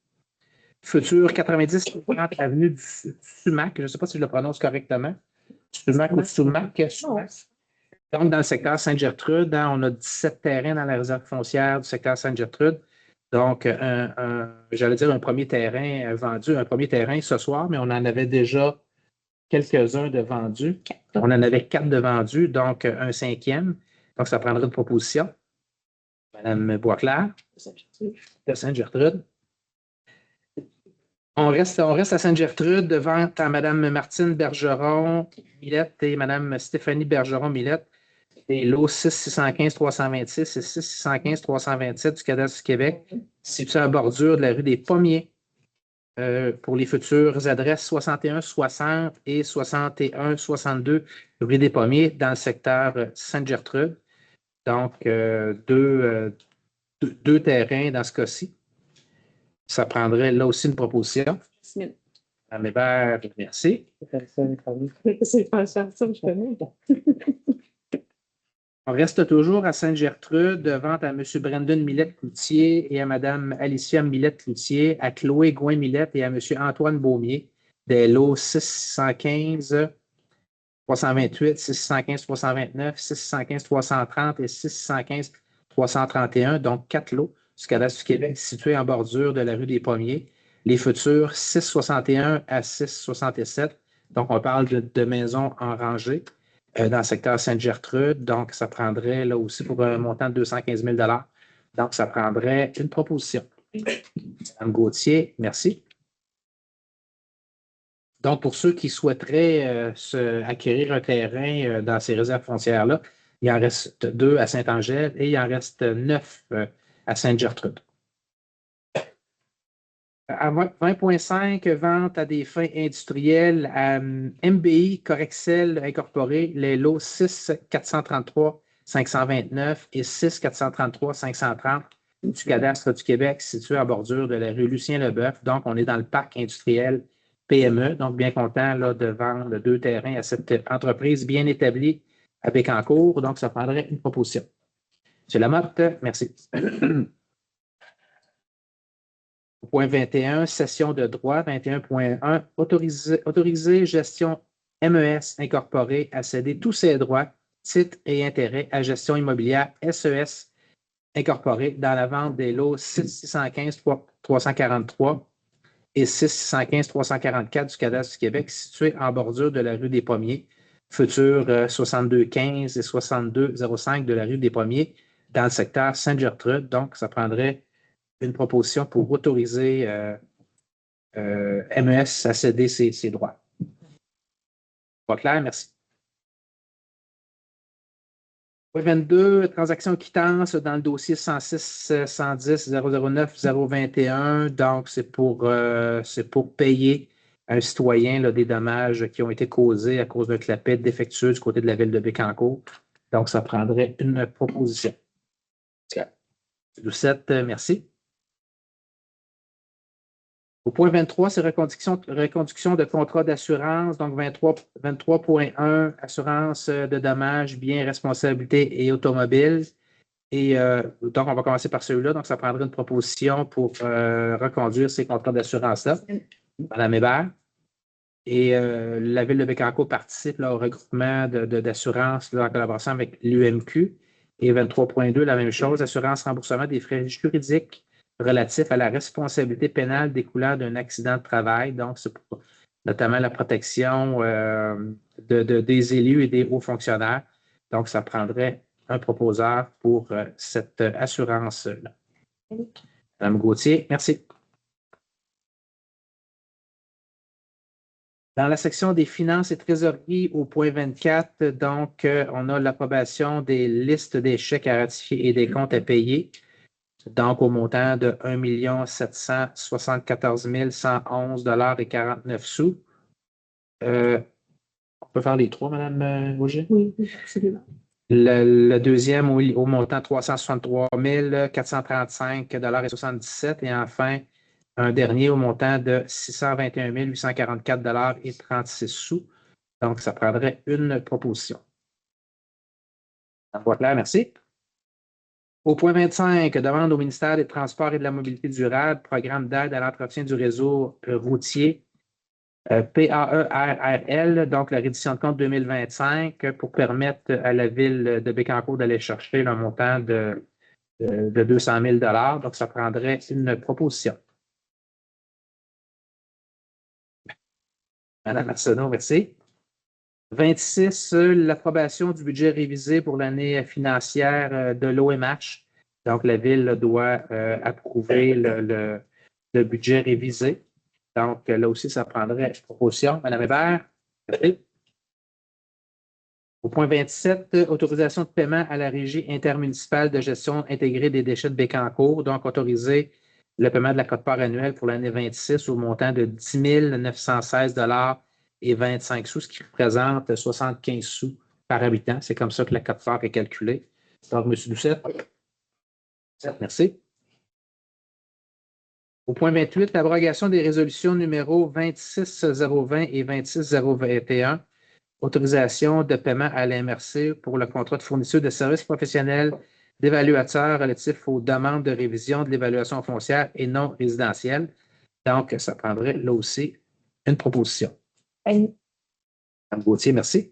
futur 90 avenue du Sumac. Je ne sais pas si je le prononce correctement. Sumac ou Sumac? Donc, dans le secteur Sainte-Gertrude, hein, on a 17 terrains dans la réserve foncière du secteur Sainte-Gertrude. Donc, j'allais dire un premier terrain vendu, un premier terrain ce soir, mais on en avait déjà quelques-uns de vendus. On en avait 4 de vendus, donc un cinquième. Donc, ça prendrait une proposition. Madame Boisclair, de Sainte-Gertrude. On reste à Sainte-Gertrude, de vente à Mme Martine Bergeron-Millette et Mme Stéphanie Bergeron-Millette, des lots 615-326 et 615-327 du cadastre du Québec, situés à bordure de la rue des Pommiers. Pour les futures adresses 61-60 et 61-62 rue des Pommiers dans le secteur Sainte-Gertrude. Donc, deux terrains dans ce cas-ci. Ça prendrait là aussi une proposition. Mme Hébert, merci. C'est pas ça, je connais. On reste toujours à Sainte-Gertrude, vente à M. Brandon Millette-Cloutier et à Mme Alicia Millette-Cloutier, à Chloé Gouin-Millette et à M. Antoine Beaumier, des lots 615 328, 615 329, 615 330 et 615 331, donc 4 lots du cadastre du Québec situés en bordure de la rue des Pommiers. Les futurs 661 à 667, donc on parle de maisons en rangée. Dans le secteur Sainte-Gertrude. Donc, ça prendrait là aussi pour un montant de 215 000 $. Donc, ça prendrait une proposition. Mme Gauthier, merci. Donc, pour ceux qui souhaiteraient acquérir un terrain dans ces réserves foncières-là, il en reste 2 à Saint-Angèle et il en reste 9 à Sainte-Gertrude. À 20.5, vente à des fins industrielles à MBI Corexel Incorporé, les lots 6 433 529 et 6 433 530 du cadastre du Québec, situé en bordure de la rue Lucien-Leboeuf. Donc, on est dans le parc industriel PME. Donc, bien content là, de vendre 2 terrains à cette entreprise bien établie à Bécancour. Donc, ça prendrait une proposition. M. Lamotte, merci. Point 21, session de droit. 21.1, autoriser gestion MES incorporée à céder tous ses droits, titres et intérêts à gestion immobilière SES incorporée dans la vente des lots 615-343 et 615-344 du cadastre du Québec, situés en bordure de la rue des Pommiers, futur 6215 et 6205 de la rue des Pommiers, dans le secteur Sainte-Gertrude. Donc, ça prendrait une proposition pour autoriser MES à céder ses droits. Pas clair, merci. Point 22, transaction quittance dans le dossier 106 110 009 021. Donc, c'est pour payer à un citoyen là, des dommages qui ont été causés à cause d'un clapet défectueux du côté de la ville de Bécancour. Donc, ça prendrait une proposition. Doucette, merci. Au point 23, c'est reconduction de contrat d'assurance, donc 23.1, assurance de dommages, biens, responsabilités et automobiles. Et donc, on va commencer par celui-là. Donc, ça prendrait une proposition pour reconduire ces contrats d'assurance-là. Madame Hébert. Et la Ville de Bécancour participe là, au regroupement d'assurance en collaboration avec l'UMQ. Et 23.2, la même chose, assurance remboursement des frais juridiques relatifs à la responsabilité pénale découlant d'un accident de travail. Donc, c'est pour notamment la protection des élus et des hauts fonctionnaires. Donc, ça prendrait un proposeur pour cette assurance-là. Madame Gauthier, merci. Dans la section des finances et trésorerie, au point 24, donc, on a l'approbation des listes des chèques à ratifier et des comptes à payer, donc au montant de 1 774 111 et 49 sous. On peut faire les trois, Mme Auger? Oui, absolument. Le deuxième au montant 363 435 et 77 et enfin, un dernier au montant de 621 844 et 36 sous. Donc, ça prendrait une proposition. Ça voit clair, merci. Au point 25, demande au ministère des Transports et de la Mobilité durable, programme d'aide à l'entretien du réseau routier PAERRL, donc la reddition de compte 2025, pour permettre à la Ville de Bécancour d'aller chercher le montant de 200 000 $. Donc, ça prendrait une proposition. Madame Arsenault, merci. 26, l'approbation du budget révisé pour l'année financière de l'OMH. Donc, la Ville doit approuver le budget révisé. Donc, là aussi, ça prendrait proposition. Madame Hébert, merci. Au point 27, autorisation de paiement à la Régie intermunicipale de gestion intégrée des déchets de Bécancour. Donc, autoriser le paiement de la quote-part annuelle pour l'année 26 au montant de 10 916 et 25 sous, ce qui représente 75 sous par habitant. C'est comme ça que la quote-part est calculée. Donc, M. Doucette. Merci. Au point 28, l'abrogation des résolutions numéros 26020 et 26021. Autorisation de paiement à la MRC pour le contrat de fourniture de services professionnels d'évaluateurs relatifs aux demandes de révision de l'évaluation foncière et non résidentielle. Donc, ça prendrait là aussi une proposition. Oui. Mme Gauthier, merci.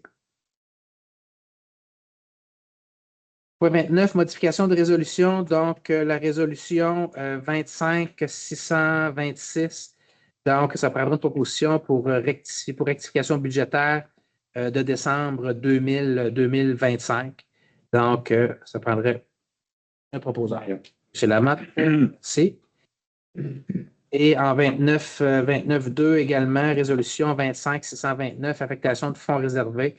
Point 29, modification de résolution. Donc, la résolution 25-626. Donc, ça prendra une proposition pour rectification budgétaire de décembre 2025. Donc, ça prendrait un proposeur. M. Lamotte, merci. Et en 29.2 également, résolution 25-629, affectation de fonds réservés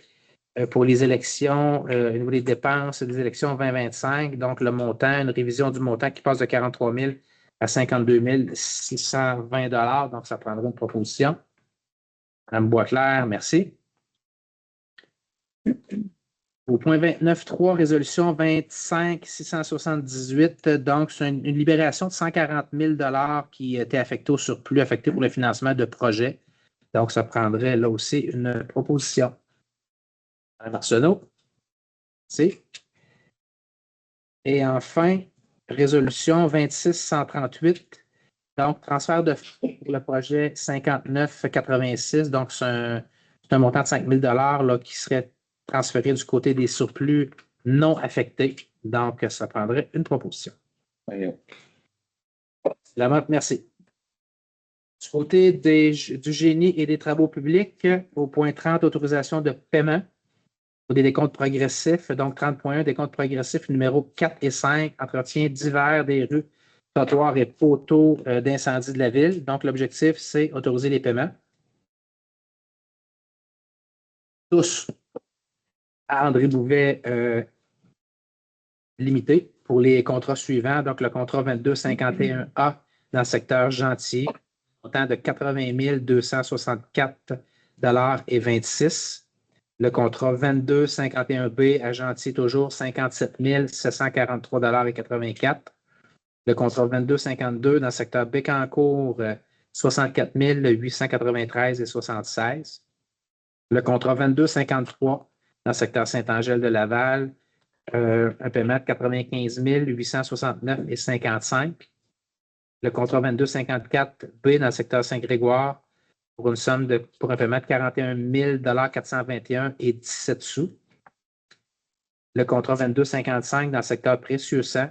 pour les élections, au niveau des dépenses des élections 2025. Donc, le montant, une révision du montant qui passe de 43 000 à 52 620 $. Donc, ça prendra une proposition. Mme Boisclair, merci. Au point 29.3, résolution 25-678, donc c'est une libération de 140 000 $ qui était affectée au surplus, affecté pour le financement de projets. Donc, ça prendrait là aussi une proposition. Mme Arsenault. Merci. Et enfin, résolution 26-138, donc transfert de fonds pour le projet 59-86. Donc, c'est un montant de 5 000 $ là, qui serait transféré du côté des surplus non affectés. Donc, ça prendrait une proposition. Lamotte, merci. Du côté du génie et des travaux publics, au point 30, autorisation de paiement pour des décomptes progressifs. Donc, 30.1, décompte progressif numéro 4 et 5, entretien divers des rues, trottoirs et poteaux d'incendie de la ville. Donc, l'objectif, c'est autoriser les paiements. Tous à André Bouvet limité pour les contrats suivants. Donc, le contrat 2251A dans le secteur Gentil, montant de 80 264 et 26. Le contrat 2251B à Gentil, toujours 57 743 et 84. Le contrat 2252 dans le secteur Bécancour, 64 893,76. Le contrat 2253 dans le secteur Saint-Angèle de Laval, un paiement de 95 869,55. Le contrat 2254B dans le secteur Saint-Grégoire pour un paiement de 41 421,17 sous. Le contrat 2255 dans le secteur Précieux-Sang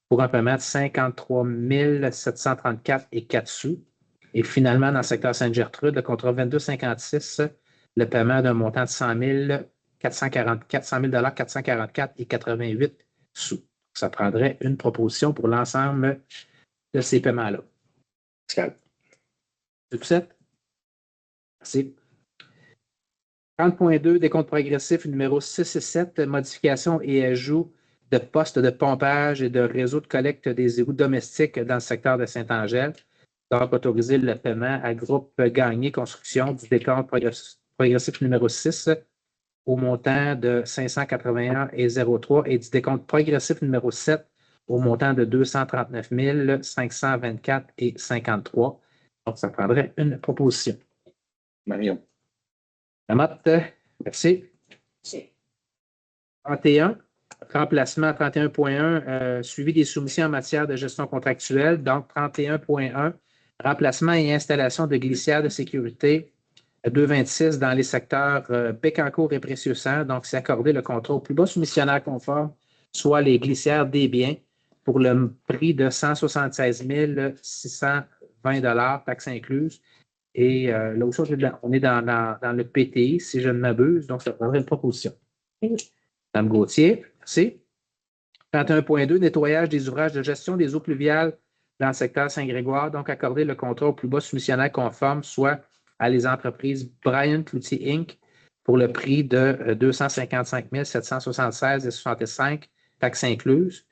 pour un paiement de 53 734,04 sous. Et finalement, dans le secteur Sainte-Gertrude, le contrat 2256, le paiement d'un montant de 100 444,88 sous. Ça prendrait une proposition pour l'ensemble de ces paiements-là. Pascal. C'est tout ça? Merci. 30.2, décompte progressif numéro 6 et 7, modification et ajout de postes de pompage et de réseau de collecte des égouts domestiques dans le secteur de Saint-Angèle. Donc, autoriser le paiement à groupe Gagné Construction du décompte progressif numéro 6 au montant de 581,03 et du décompte progressif numéro 7 au montant de 239 524,53. Donc, ça prendrait une proposition. Marion. Lamotte, merci. 31, remplacement 31.1, suivi des soumissions en matière de gestion contractuelle. Donc, 31.1, remplacement et installation de glissières de sécurité 226 dans les secteurs Bécancour et Précieux-Sang. Donc, c'est accorder le contrat au plus bas soumissionnaire conforme, soit les glissières des biens, pour le prix de 176 620 taxes incluses. Et là aussi, on est dans le PTI, si je ne m'abuse, donc ça prendrait une proposition. Mme Gauthier, merci. 31.2, nettoyage des ouvrages de gestion des eaux pluviales dans le secteur Saint-Grégoire, donc accorder le contrat au plus bas soumissionnaire conforme, soit à les entreprises Brian Cloutier Inc. pour le prix de 255 776,65 taxes incluses.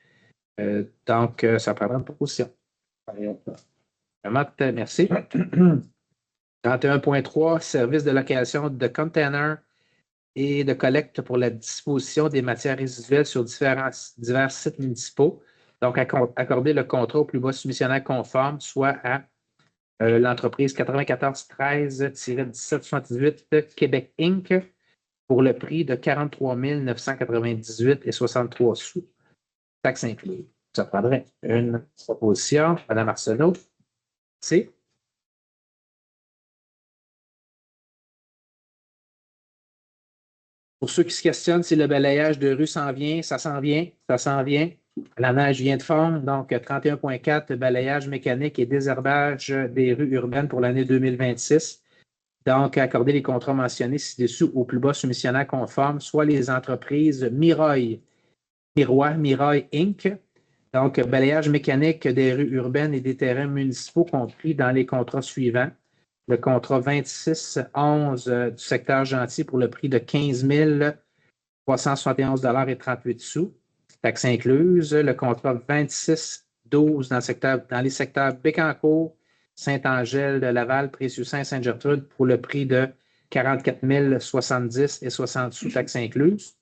Donc, ça prendra une proposition. Merci. 31.3, service de location de containers et de collecte pour la disposition des matières résiduelles sur divers sites municipaux. Donc, accorder le contrat au plus bas soumissionnaire conforme, soit à l'entreprise 9413-1778 Québec Inc. pour le prix de 43 998,63 sous, taxes incluses. Ça prendrait une proposition. Mme Arsenault. Merci. Pour ceux qui se questionnent si le balayage de rue s'en vient, ça s'en vient, ça s'en vient. La neige vient de fondre, donc 31.4, balayage mécanique et désherbage des rues urbaines pour l'année 2026. Donc, accorder les contrats mentionnés ci-dessous au plus bas soumissionnaire conforme, soit les entreprises Miroy Inc. Donc, balayage mécanique des rues urbaines et des terrains municipaux compris dans les contrats suivants. Le contrat 2611 du secteur Gentil pour le prix de 15 371,38 sous, taxes incluses. Le contrat 2612 dans les secteurs Bécancour, Saint-Angèle de Laval, Précieux-Sang et Sainte-Gertrude pour le prix de 44 070,60 sous, taxes incluses.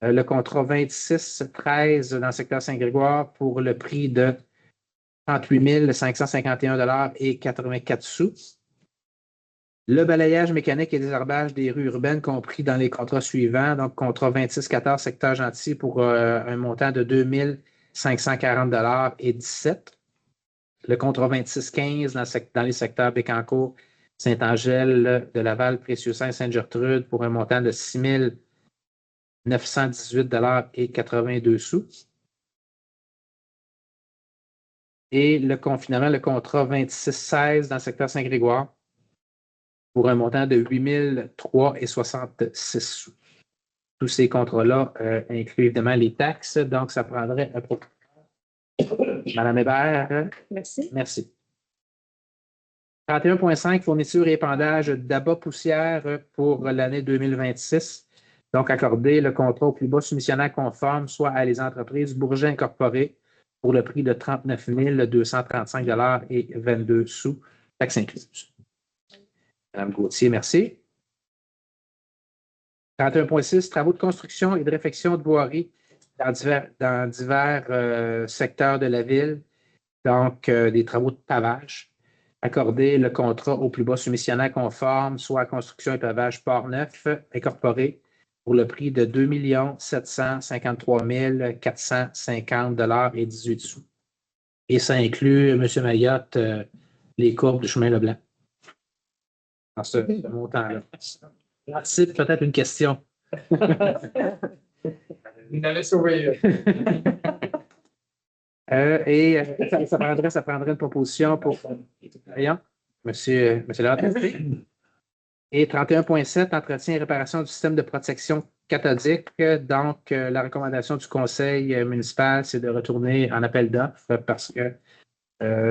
Le contrat 2613 dans le secteur Saint-Grégoire pour le prix de 38 551,84 sous. Le balayage mécanique et désherbage des rues urbaines compris dans les contrats suivants, donc contrat 2614 secteur Gentil pour un montant de 2 540,17 $. Le contrat 2615 dans les secteurs Bécancour, Saint-Angèle de Laval, Précieux-Sang et Sainte-Gertrude pour un montant de 6 918,82 $. Et finalement, le contrat 2616 dans le secteur Saint-Grégoire pour un montant de 8 003,66 $. Tous ces contrats-là incluent évidemment les taxes, donc ça prendrait un propos. Madame Hébert. Merci. Merci. 31.5, fourniture et épandage d'abat poussière pour l'année 2026. Donc, accorder le contrat au plus bas soumissionnaire conforme, soit à les entreprises Bourget Incorporées pour le prix de 39 235,22 $, taxes incluses. Madame Gauthier, merci. 31.6, travaux de construction et de réfection de voirie dans divers secteurs de la ville, donc des travaux de pavage. accorder le contrat au plus bas soumissionnaire conforme, soit Construction et Pavage Port-Neuf, incorporé, pour le prix de 2 753 450 et 18 sous. Et ça inclut, M. Mayotte, les courbes du chemin Leblanc. Dans ce montant-là. C'est peut-être une question. Vous allez sauver. Ça prendrait une proposition pour. Voyons, monsieur Latte. Et 31.7, entretien et réparation du système de protection cathodique. Donc, la recommandation du conseil municipal, c'est de retourner en appel d'offres parce que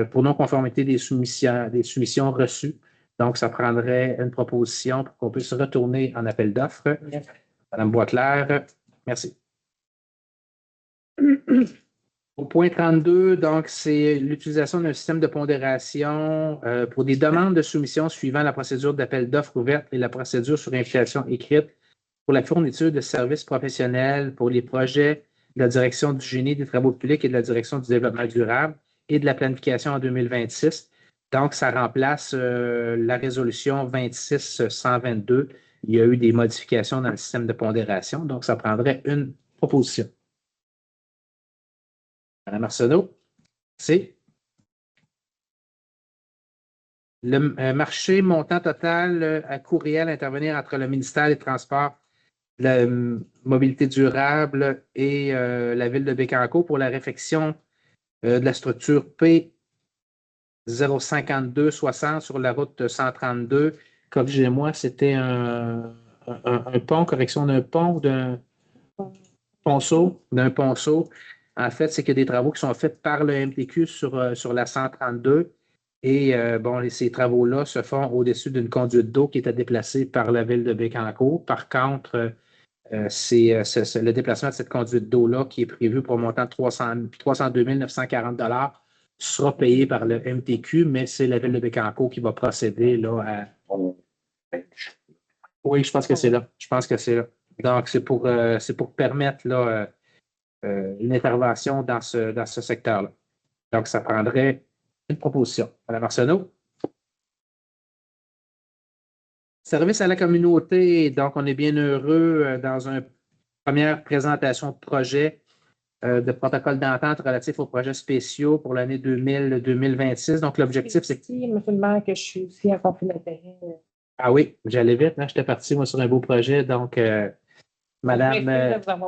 pour non-conformité des soumissions reçues, donc ça prendrait une proposition pour qu'on puisse retourner en appel d'offres. Madame Boisclair, merci. Au point 32, donc, c'est l'utilisation d'un système de pondération pour des demandes de soumission suivant la procédure d'appel d'offres ouverte et la procédure sur invitation écrite pour la fourniture de services professionnels pour les projets de la Direction du génie des travaux publics et de la Direction du développement durable et de la planification en 2026. Donc, ça remplace la résolution 26-122. Il y a eu des modifications dans le système de pondération, donc ça prendrait une proposition. Madame Arsenault, c'est le marché montant total à coût réel à intervenir entre le ministère des Transports, la mobilité durable et la ville de Bécancour pour la réfection de la structure P 05260 sur la route 132. Corrigez-moi, c'était un pont, correction d'un pont ou d'un ponceau, En fait, c'est qu'il y a des travaux qui sont faits par le MTQ sur la 132. Et ces travaux-là se font au-dessus d'une conduite d'eau qui était déplacée par la ville de Bécancour. Par contre, le déplacement de cette conduite d'eau-là, qui est prévu pour un montant de 302 940 sera payé par le MTQ, mais c'est la ville de Bécancour qui va procéder là, à. Oui, je pense que c'est là. Donc, c'est pour permettre là, une intervention dans ce secteur-là. Donc, ça prendrait une proposition. Madame Arsenault. Service à la communauté. Donc, on est bien heureux dans une première présentation de projet de protocole d'entente relatif aux projets spéciaux pour l'année 2026. Donc, l'objectif, c'est. Monsieur le maire, que je suis aussi en conflit d'intérêt. Ah oui, j'allais vite. Hein? J'étais parti, moi, sur un beau projet. Donc, Madame.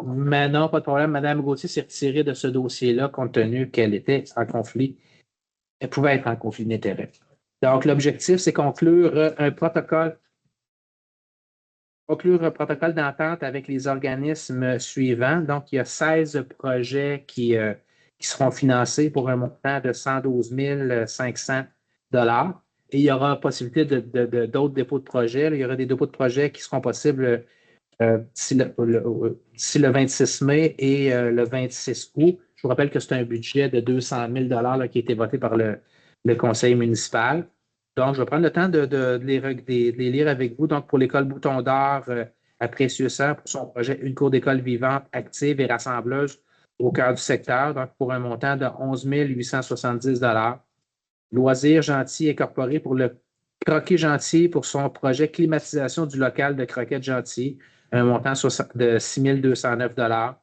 Mais non, pas de problème. Madame Gauthier s'est retirée de ce dossier-là compte tenu qu'elle était en conflit. Elle pouvait être en conflit d'intérêt. Donc, l'objectif, c'est conclure un protocole d'entente avec les organismes suivants. Donc, il y a 16 projets qui seront financés pour un montant de 112 500 $. Et il y aura possibilité d'autres dépôts de projets. Il y aura des dépôts de projets qui seront possibles d'ici le 26 mai et le 26 août. Je vous rappelle que c'est un budget de 200 000 $ qui a été voté par le conseil municipal. Donc, je vais prendre le temps de les lire avec vous. Donc, pour l'école Bouton d'Or à Précieux-Sang, pour son projet Une cour d'école vivante, active et rassembleuse au cœur du secteur, donc pour un montant de 11 870 $. Loisirs Gentil incorporé pour le Croquet Gentil pour son projet climatisation du local de Croquette Gentil, un montant de 6 209 $.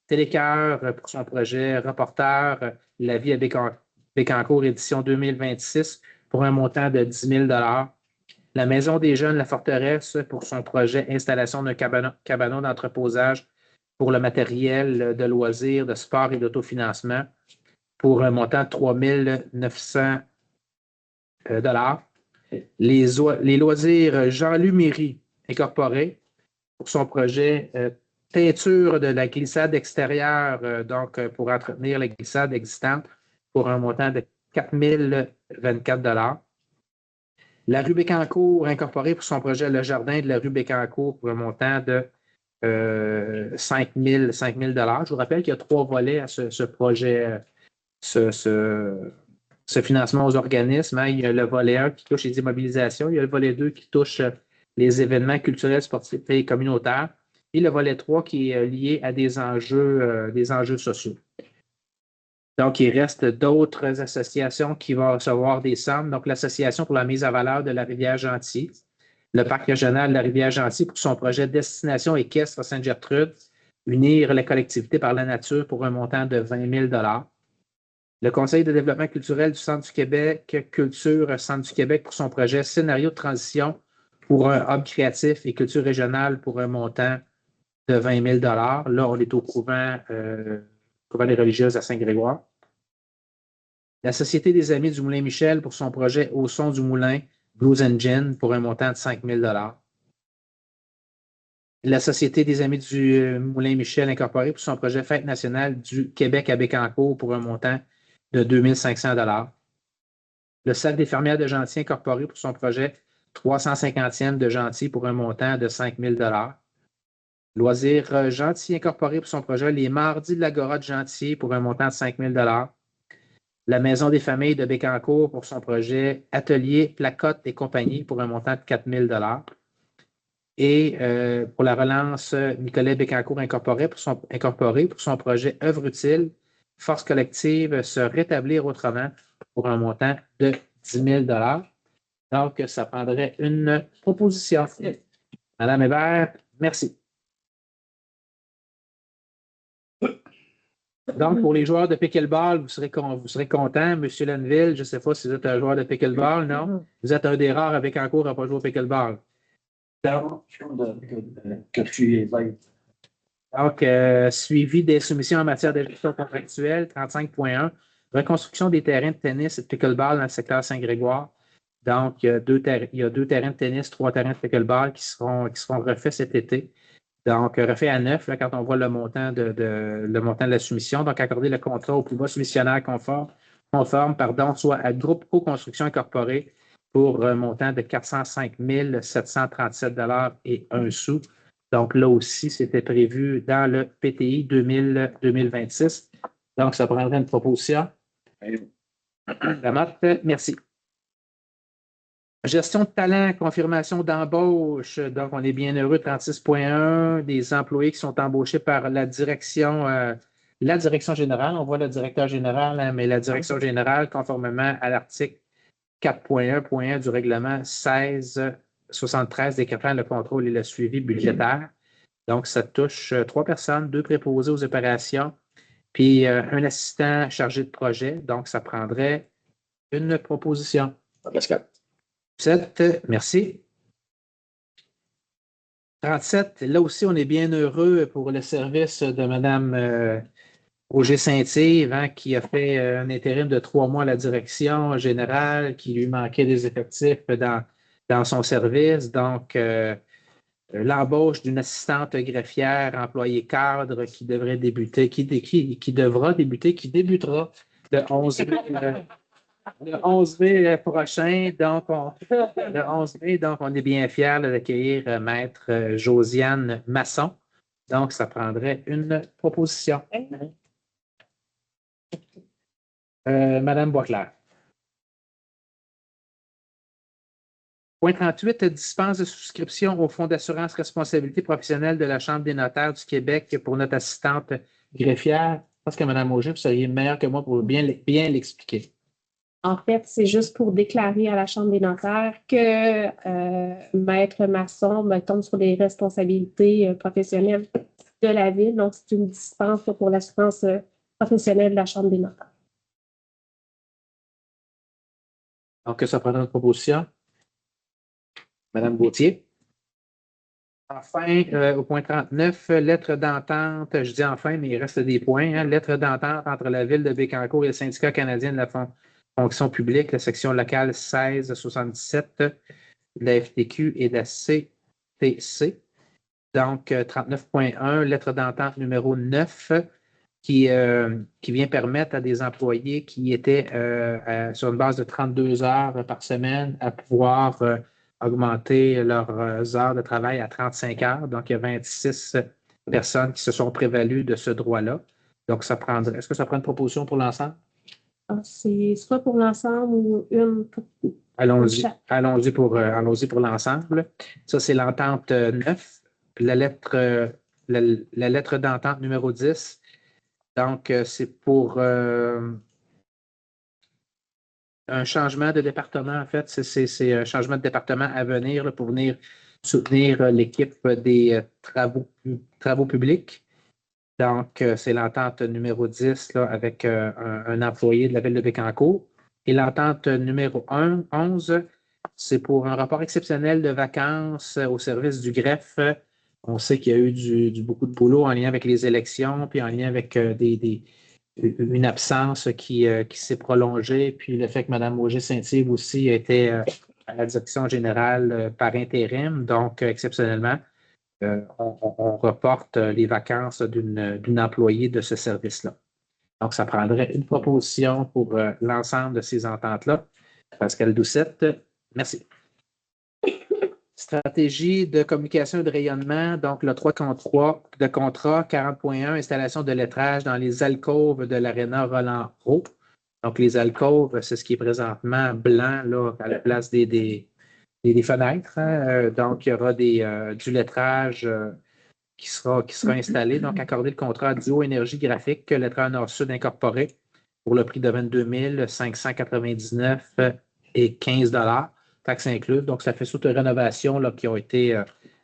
Télécœur pour son projet Reporter, La vie à Bécancour, édition 2026, pour un montant de 10 000 $. La Maison des Jeunes, La Forteresse, pour son projet Installation d'un cabanon d'entreposage pour le matériel de loisirs, de sport et d'autofinancement, pour un montant de 3 900 $. Les loisirs Jean-Louis Méry, incorporé, pour son projet teinture de la glissade extérieure, donc pour entretenir la glissade existante, pour un montant de 4 024 $. La rue Bécancour, incorporée pour son projet Le Jardin de la rue Bécancour, pour un montant de 5 000 $. Je vous rappelle qu'il y a 3 volets à ce projet, ce financement aux organismes. Hein. Il y a le volet 1 qui touche les immobilisations, il y a le volet 2 qui touche les événements culturels, sportifs et communautaires, et le volet 3 qui est lié à des enjeux sociaux. Donc, il reste d'autres associations qui vont recevoir des sommes. Donc, l'Association pour la mise en valeur de la Rivière-Gentil, le Parc régional de la Rivière-Gentil pour son projet Destination équestre Sainte-Gertrude, unir les collectivités par la nature pour un montant de 20 000 le Conseil de développement culturel du Centre du Québec, Culture Centre du Québec pour son projet Scénario de transition pour un hub créatif et culture régionale pour un montant de 20 000 là, on est au couvent des religieuses à Saint-Grégoire. La Société des Amis du Moulin-Michel pour son projet Au son du moulin, Blues Engine, pour un montant de 5 000 la Société des Amis du Moulin-Michel Incorporé pour son projet Fête nationale du Québec à Bécancour pour un montant de 2 500 le Cercle des fermières de Gentil Incorporé pour son projet 350e de Gentil pour un montant de 5 000 Loisirs Gentil Incorporé pour son projet Les Mardis de l'Agora de Gentil pour un montant de 5 000 la Maison des familles de Bécancour pour son projet Atelier, Placotte et compagnie pour un montant de 4 000 et pour la relance Nicolas Bécancour Incorporé pour son projet Œuvre utile, Force collective, se rétablir autrement pour un montant de 10 000 Donc, ça prendrait une proposition. Madame Hébert, merci. Donc, pour les joueurs de pickleball, vous serez content. Monsieur Lenville, je ne sais pas si vous êtes un joueur de pickleball, non? Vous êtes un des rares avec un cours à ne pas jouer au pickleball. Que tu es là. Donc, suivi des soumissions en matière de gestion contractuelle, 35.1, reconstruction des terrains de tennis et de pickleball dans le secteur Saint-Grégoire. Donc, il y a deux terrains de tennis, 3 terrains de pickleball qui seront refaits cet été. Donc, refait à 9, là, quand on voit le montant de la soumission. Donc, accorder le contrat au plus bas soumissionnaire conforme, soit à Groupe Co-Construction Incorporé pour un montant de 405 737 et 1 sou. Donc, là aussi, c'était prévu dans le PTI 2026. Donc, ça prendrait une proposition. Lamotte, merci. Gestion de talent, confirmation d'embauche. Donc, on est bien heureux, 36.1, des employés qui sont embauchés par la direction générale. On voit le directeur général, hein, mais la direction générale, conformément à l'article 4.1.1 du règlement 1673 décrétant le contrôle et le suivi budgétaire. Donc, ça touche 3 personnes, 2 préposés aux opérations, puis un assistant chargé de projet. Donc, ça prendrait une proposition. Pascal. 7, merci. 37, là aussi, on est bien heureux pour le service de Mme Roger Saint-Yves, hein, qui a fait un intérim de 3 mois à la direction générale, qui lui manquait des effectifs dans son service. Donc, l'embauche d'une assistante greffière employée cadre qui devrait débuter, qui débutera le 11 mai prochain. Donc, le 11 mai, donc, on est bien fiers d'accueillir Maître Josiane Masson. Donc, ça prendrait une proposition. Madame Boisclair. Point 38, dispense de souscription au Fonds d'assurance responsabilité professionnelle de la Chambre des notaires du Québec pour notre assistante greffière. Je pense que Mme Auger, vous seriez meilleure que moi pour bien l'expliquer. En fait, c'est juste pour déclarer à la Chambre des notaires que Maître Masson tombe sur les responsabilités professionnelles de la Ville. Donc, c'est une dispense pour l'assurance professionnelle de la Chambre des notaires. Donc, ça prendra une proposition. Madame Gauthier. Enfin, au point 39, lettre d'entente, je dis enfin, mais il reste des points, hein, lettre d'entente entre la Ville de Bécancour et le syndicat canadien de la fonction publique, la section locale 1677 de la FTQ et de la CTC. Donc, 39.1, lettre d'entente numéro 9, qui vient permettre à des employés qui étaient sur une base de 32 heures par semaine à pouvoir augmenter leurs heures de travail à 35 heures. Donc, il y a 26 personnes qui se sont prévalues de ce droit-là. Donc, est-ce que ça prend une proposition pour l'ensemble? C'est soit pour l'ensemble ou une pour... Allons-y pour l'ensemble. Ça, c'est l'entente 9. La lettre d'entente numéro 10 Donc, c'est pour un changement de département, en fait. C'est un changement de département à venir là, pour venir soutenir l'équipe des travaux publics. Donc, c'est l'entente numéro 10 là, avec un employé de la ville de Bécancour. Et l'entente numéro 11, c'est pour un rapport exceptionnel de vacances au service du greffe. On sait qu'il y a eu beaucoup de boulot en lien avec les élections, puis en lien avec une absence qui s'est prolongée, puis le fait que Mme Auger-Saint-Yves aussi était à la direction générale par intérim. Donc, exceptionnellement, on reporte les vacances d'une employée de ce service-là. Donc, ça prendrait une proposition pour l'ensemble de ces ententes-là. Pascal Doucette, merci. Stratégie de communication et de rayonnement, donc le 3 contre 3 de contrat 40.1, installation de lettrage dans les alcôves de l'aréna Roland-Roux. Donc, les alcôves, c'est ce qui est présentement blanc là, à la place des fenêtres. Hein. Donc, il y aura du lettrage qui sera installé. Donc, accorder le contrat à Duo Énergie Graphique, lettrage Nord-Sud incorporé pour le prix de 22 599 et 15 taxes incluses. Donc, ça fait suite aux rénovations là, qui ont été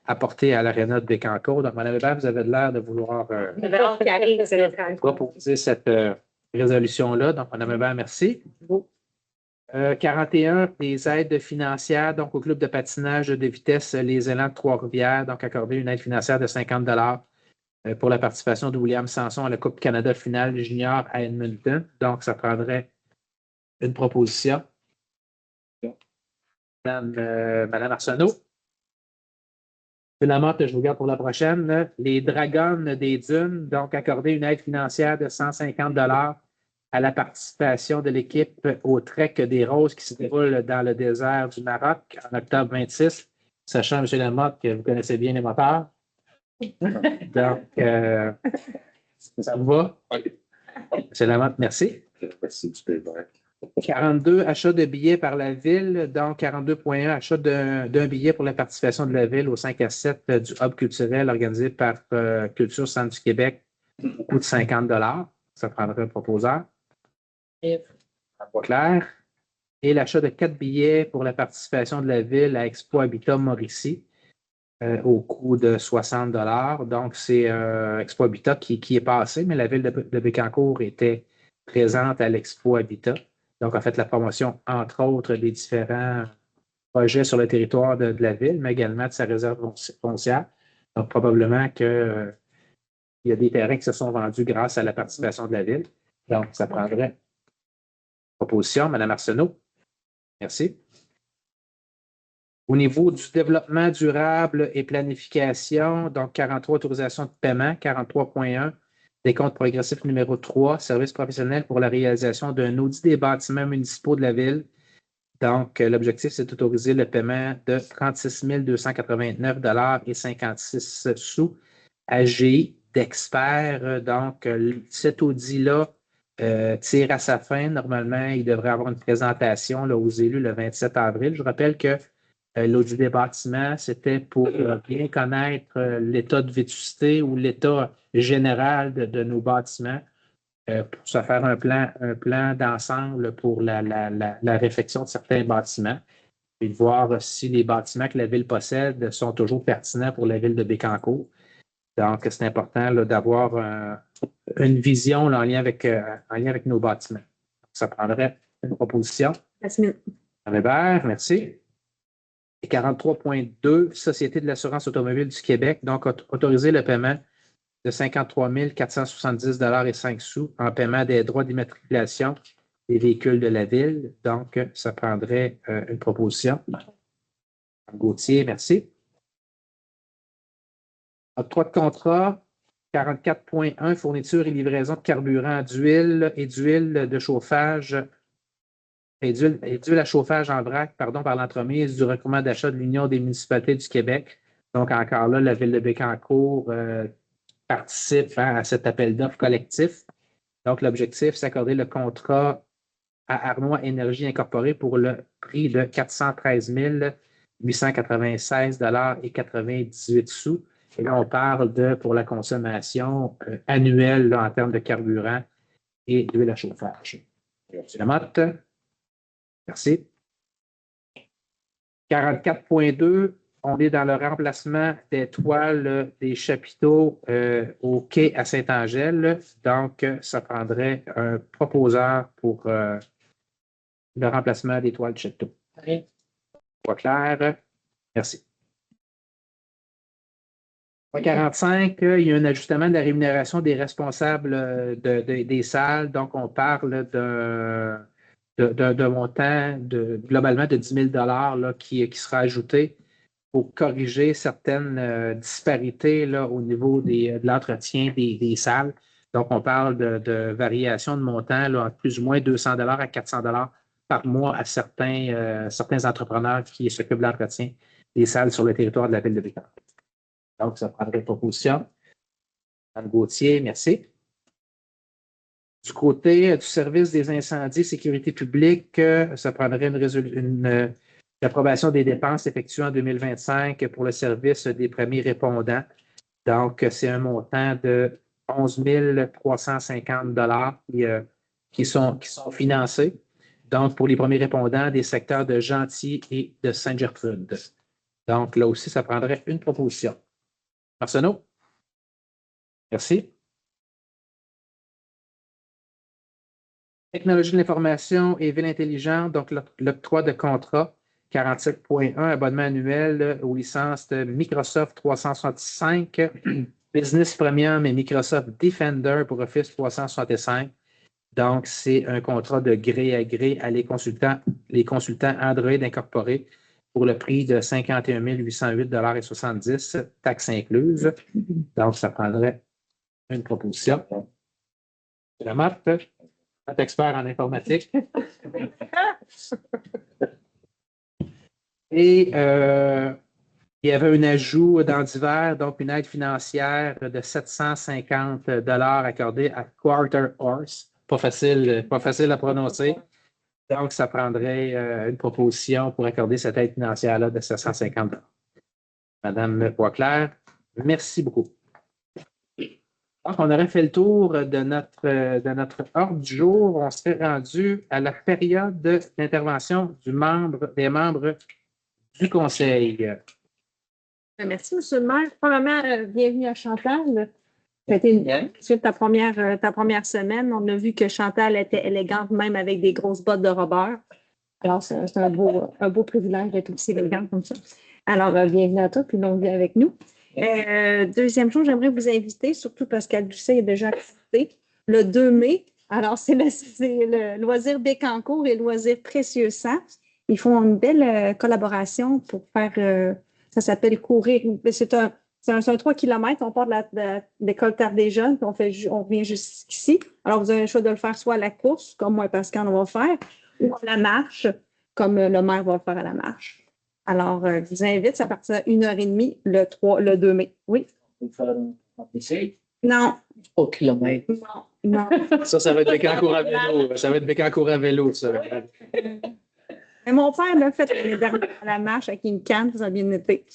apportées à l'aréna de Bécancour. Donc, Mme Hébert, vous avez l'air de vouloir proposer cette résolution-là. Donc, Mme Hébert, merci. 41, des aides financières, donc au club de patinage de vitesse Les Élans de Trois-Rivières, donc accorder une aide financière de 50 pour la participation de William Sanson à la Coupe Canada finale junior à Edmonton. Donc, ça prendrait une proposition. Madame Arsenault. Finalement, je vous garde pour la prochaine. Les Dragons des Dunes, donc accorder une aide financière de 150 à la participation de l'équipe au Trek des Roses qui se déroule dans le désert du Maroc en octobre 26, sachant, M. Lamotte, que vous connaissez bien les moteurs. Donc, ça vous va? Oui. M. Lamotte, merci. Merci du payback. 42, achat de billets par la ville. Donc, 42.1, achat d'un billet pour la participation de la ville au 5 à 7 du Hub culturel organisé par Culture Centre du Québec au coût de 50 Ça prendrait un proposeur. Pas clair. Et l'achat de 4 billets pour la participation de la ville à Expo Habitat Mauricie au coût de 60 Donc, c'est Expo Habitat qui est passé, mais la ville de Bécancour était présente à l'Expo Habitat. Donc, a fait la promotion, entre autres, des différents projets sur le territoire de la ville, mais également de sa réserve foncière. Donc, probablement qu'il y a des terrains qui se sont vendus grâce à la participation de la ville. Donc, ça prendrait proposition. Mme Arsenault. Merci. Au niveau du développement durable et planification, donc 43, autorisation de paiement, 43.1, décompte progressif numéro 3, service professionnel pour la réalisation d'un audit des bâtiments municipaux de la ville. Donc, l'objectif, c'est d'autoriser le paiement de 36 289 et 56 sous à GI d'experts. Donc, cet audit-là tire à sa fin. Normalement, il devrait avoir une présentation là, aux élus le 27 avril. Je rappelle que l'audit des bâtiments, c'était pour bien connaître l'état de vétusté ou l'état général de nos bâtiments pour se faire un plan d'ensemble pour la réfection de certains bâtiments et de voir si les bâtiments que la ville possède sont toujours pertinents pour la ville de Bécancour. Donc, c'est important là, d'avoir une vision là, en lien avec nos bâtiments. Ça prendrait une proposition. Merci. Mme Hébert, merci. Et 43.2, Société de l'assurance automobile du Québec, donc autoriser le paiement de 53 470 et 5 sous en paiement des droits d'immatriculation des véhicules de la ville. Donc, ça prendrait une proposition. Gauthier, merci. Octroi de contrat, 44.1, fourniture et livraison de carburant d'huile et d'huile de chauffage et d'huile à chauffage en vrac, par l'entremise du regroupement d'achat de l'Union des municipalités du Québec. Donc, encore là, la ville de Bécancour participe à cet appel d'offres collectif. Donc, l'objectif, c'est d'accorder le contrat à Arnois Énergie Incorporée pour le prix de 413 896 et 98 sous Et là, on parle pour la consommation annuelle là, en termes de carburant et d'huile à chauffage. Monsieur Lamotte. Merci. 44.2, on est dans le remplacement des toiles des chapiteaux au quai à Saint-Angèle. Donc, ça prendrait un proposeur pour le remplacement des toiles de chapiteaux. Pas clair? Merci. 45, il y a un ajustement de la rémunération des responsables des salles. Donc, on parle d'un montant globalement de 10 000 là, qui sera ajouté pour corriger certaines disparités là, au niveau de l'entretien des salles. Donc, on parle de variation de montant là, entre plus ou moins 200 à 400 par mois à certains entrepreneurs qui s'occupent de l'entretien des salles sur le territoire de la ville de Bécancour. Donc, ça prendrait proposition. Mme Gauthier, merci. Du côté du service des incendies et sécurité publique, ça prendrait l'approbation des dépenses effectuées en 2025 pour le service des premiers répondants. Donc, c'est un montant de 11 350 qui sont financés. Donc, pour les premiers répondants des secteurs de Gentil et de Sainte-Gertrude. Donc, là aussi, ça prendrait une proposition. Arsenault? Merci. Technologie de l'information et ville intelligente, donc l'octroi de contrat 47.1, abonnement annuel aux licences de Microsoft 365, Business Premium et Microsoft Defender pour Office 365. Donc, c'est un contrat de gré à gré à les consultants Android incorporés pour le prix de 51 808,70 $, taxes incluses. Donc, ça prendrait une proposition. Lamotte, notre expert en informatique. Et il y avait un ajout dans divers, donc une aide financière de 750 $ accordée à Quarter Horse. Pas facile à prononcer. Donc, ça prendrait une proposition pour accorder cette aide financière-là de 750 $. Madame Poisclair, merci beaucoup. Donc, on aurait fait le tour de notre ordre du jour. On serait rendu à la période d'intervention des membres du Conseil. Merci, M. le maire. Premièrement, bienvenue à Chantal. Suite ta première semaine, on a vu que Chantal était élégante, même avec des grosses bottes de Robert. Alors, c'est un beau privilège d'être aussi élégante comme ça. Alors, bienvenue à toi, puis longue vie avec nous. Deuxième chose, j'aimerais vous inviter, surtout parce qu'Al Doucet est déjà accepté, le 2 mai. Alors, c'est le loisir Bécancour et le loisir Précieux Sang. Ils font une belle collaboration pour faire, ça s'appelle courir. C'est un 3 km, on part de l'école Terre des Jeunes, puis on vient jusqu'ici. Alors, vous avez le choix de le faire soit à la course, comme moi et Pascal, on va faire, ou à la marche, comme le maire va le faire à la marche. Alors, je vous invite, ça part à 1h30 le 2 mai. Oui. Non. Au kilomètre. Non. Ça va être Bécancour à vélo. Ça va être Bécancour à vélo, ça. Mais mon père l'a fait l'année dernière à la marche avec une canne, ça a bien été.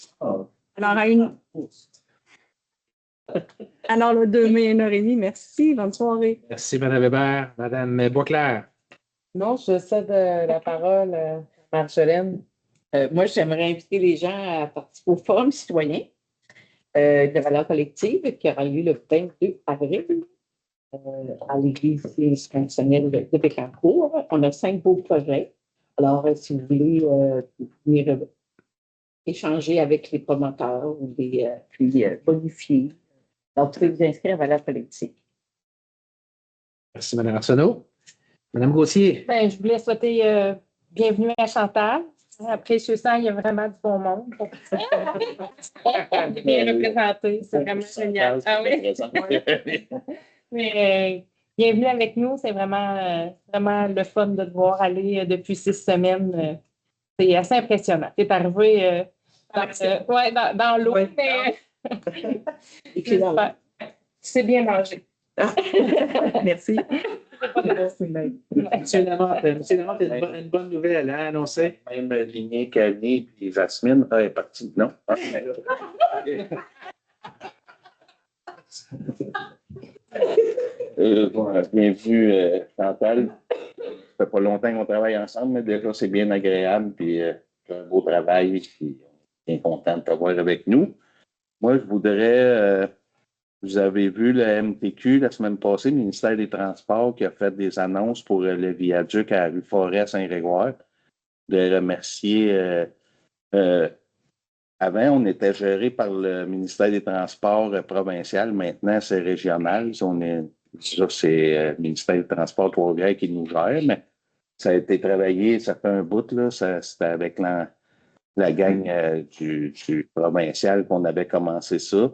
Alors, Alors, le 2 mai, 1h30, merci. Bonne soirée. Merci, Mme Weber. Mme Boisclair. Non, je cède la parole à Marjolaine. Moi, j'aimerais inviter les gens à participer au Forum citoyen de valeur collective qui aura lieu le 22 avril à l'église constitutionnelle de Bécancour. On a 5 beaux projets. Alors, si vous voulez venir échanger avec les promoteurs ou puis bonifier, donc vous pouvez vous inscrire à valeur collective. Merci, Mme Arsenault. Mme Gauthier. Ben, je voulais souhaiter bienvenue à Chantal. Après Précieux Sang, il y a vraiment du bon monde. Bien représenté, c'est vraiment génial. Ah oui? Mais bienvenue avec nous, c'est vraiment le fun de te voir aller depuis 6 semaines. C'est assez impressionnant. Tu es arrivé dans l'eau, Ouais. mais Et c'est bien mangé. Merci. Monsieur Lamotte, une bonne nouvelle à annoncer. Même lignée qu'Annie puis Jasmine est partie, non? Bien vu, Chantal. Ça fait pas longtemps qu'on travaille ensemble, mais déjà, c'est bien agréable. Puis, c'est un beau travail. Puis, on est bien content de t'avoir avec nous. Moi, je voudrais. Vous avez vu le MTQ la semaine passée, le ministère des Transports, qui a fait des annonces pour le viaduc à rue Forêt à Saint-Grégoire. De remercier. Avant, on était géré par le ministère des Transports provincial. Maintenant, c'est régional. C'est le ministère des Transports Trois-Rivières qui nous gère, mais ça a été travaillé, ça fait un bout, là. C'était avec la gang du provincial qu'on avait commencé ça.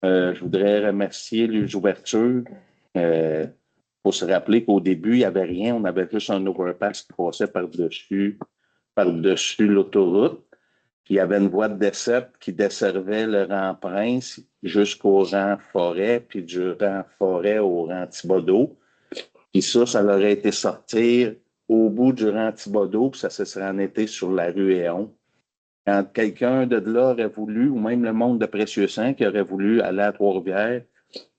Je voudrais remercier les ouvertures. Pour se rappeler qu'au début, il n'y avait rien. On avait juste un overpass qui passait par-dessus l'autoroute. Puis il y avait une voie de dessert qui desservait le rang Prince jusqu'au rang Forêt, puis du rang Forêt au rang Thibodeau. Puis ça leur a été sortir au bout du rang Thibodeau, puis ça se serait en été sur la rue Éon. Quand quelqu'un de là aurait voulu, ou même le monde de Précieux-Sang qui aurait voulu aller à Trois-Rivières,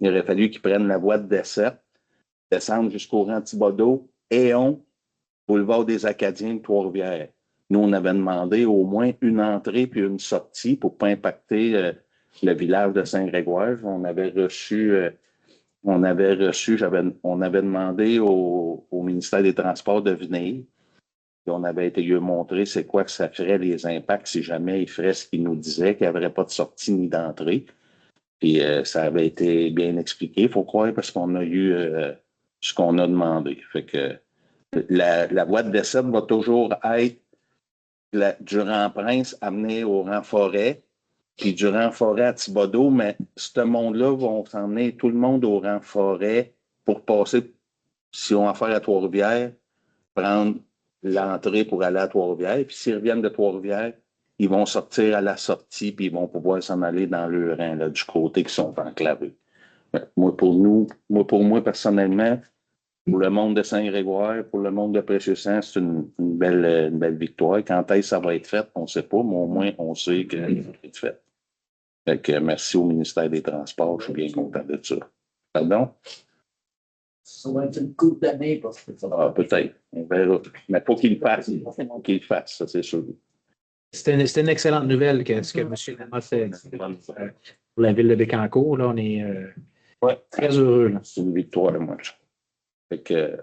il aurait fallu qu'ils prennent la voie de dessert, descendre jusqu'au rang Thibodeau, Éon, boulevard des Acadiens de Trois-Rivières. Nous, on avait demandé au moins une entrée puis une sortie pour ne pas impacter le village de Saint-Grégoire. On avait demandé au ministère des Transports de venir. Puis on avait été lui montrer c'est quoi que ça ferait les impacts si jamais il ferait ce qu'il nous disait, qu'il n'y aurait pas de sortie ni d'entrée. Puis ça avait été bien expliqué, il faut croire, parce qu'on a eu ce qu'on a demandé. Fait que la voie de dessert va toujours être du rang Prince amené au rang Forêt, puis du rang Forêt à Thibodeau, mais ce monde-là vont s'emmener tout le monde au rang Forêt pour passer, si on a affaire à Trois-Rivières, prendre l'entrée pour aller à Trois-Rivières, puis s'ils reviennent de Trois-Rivières, ils vont sortir à la sortie, puis ils vont pouvoir s'en aller dans le rang, là, du côté qui sont enclavés. Pour moi, personnellement, pour le monde de Saint-Grégoire, pour le monde de Précieux-Sang, c'est une belle victoire. Quand est-ce que ça va être fait, on ne sait pas, mais au moins, on sait que ça va être fait. Fait que merci au ministère des Transports, je suis bien content de ça. Pardon? Ça va être une couple d'années parce que ça va. Ah, peut-être, on verra. Mais il faut qu'il le fasse, ça c'est sûr. C'était une excellente nouvelle ce que M. Lamotte fait pour la ville de Bécancour. Là, on est très heureux. Là. C'est une victoire, moi. Fait que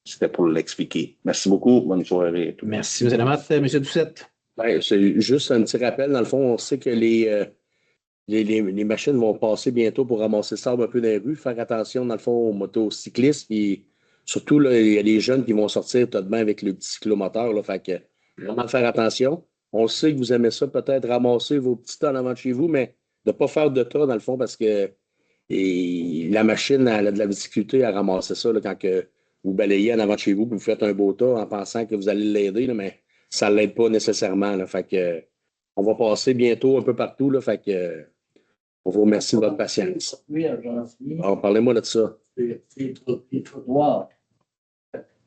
c'était pour l'expliquer. Merci beaucoup. Bonne soirée. Merci, M. Lamotte. M. Doucette. Ben, c'est juste un petit rappel. Dans le fond, on sait que les machines vont passer bientôt pour ramasser le sable un peu dans les rues. Faire attention, dans le fond, aux motocyclistes. Puis surtout, là, il y a des jeunes qui vont sortir tout de même avec le petit cyclomoteur. Là, fait que vraiment faire attention. On sait que vous aimez ça, peut-être ramasser vos petits tas en avant de chez vous, mais de ne pas faire de tas, dans le fond, parce que la machine elle a de la difficulté à ramasser ça là, quand vous balayez en avant de chez vous, puis vous faites un beau tas en pensant que vous allez l'aider, là, mais ça ne l'aide pas nécessairement. Là, fait que, on va passer bientôt un peu partout. Là, fait que, on vous remercie de votre patience. Oui, gentil. Alors, parlez-moi de ça. Les trottoirs.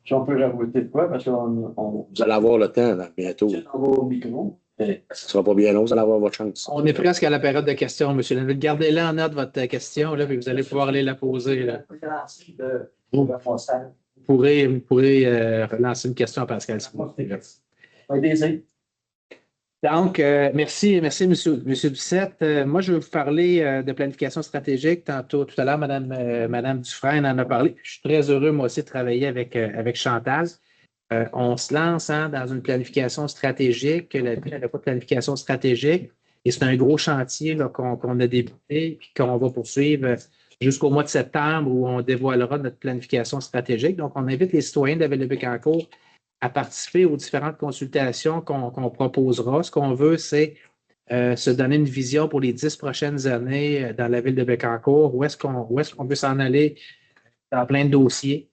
Si on peut rajouter de quoi, parce qu'on. Vous allez avoir le temps là, bientôt. On va au micro. Ce ne sera pas bien long, vous allez avoir votre chance. On est presque à la période de questions, M. Lamotte. Gardez-la en note votre question, là, puis vous allez pouvoir aller la poser. Là. Vous pourrez relancer une question à Pascal. Donc, merci, M. Doucette. Moi, je vais vous parler de planification stratégique. Tout à l'heure, Mme Dufresne en a parlé. Je suis très heureux, moi aussi, de travailler avec Chantal. On se lance dans une planification stratégique. La ville n'a pas de planification stratégique. Et c'est un gros chantier qu'on a débuté et qu'on va poursuivre jusqu'au mois de septembre où on dévoilera notre planification stratégique. Donc, on invite les citoyens de la ville de Bécancour à participer aux différentes consultations qu'on proposera. Ce qu'on veut, c'est se donner une vision pour les 10 prochaines années dans la ville de Bécancour. Où est-ce qu'on veut s'en aller dans plein de dossiers.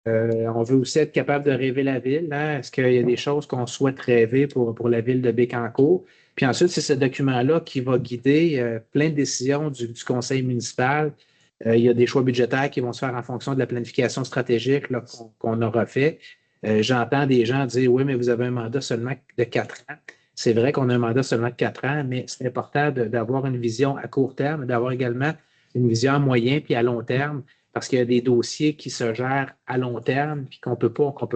On veut aussi être capable de rêver la ville. Hein? Est-ce qu'il y a des choses qu'on souhaite rêver pour la ville de Bécancour? Puis ensuite, c'est ce document-là qui va guider plein de décisions du conseil municipal. Il y a des choix budgétaires qui vont se faire en fonction de la planification stratégique là, qu'on aura fait. J'entends des gens dire « Oui, mais vous avez un mandat seulement de 4 ans. » C'est vrai qu'on a un mandat seulement de 4 ans, mais c'est important d'avoir une vision à court terme, d'avoir également une vision à moyen puis à long terme, parce qu'il y a des dossiers qui se gèrent à long terme puis qu'on peut pas, compte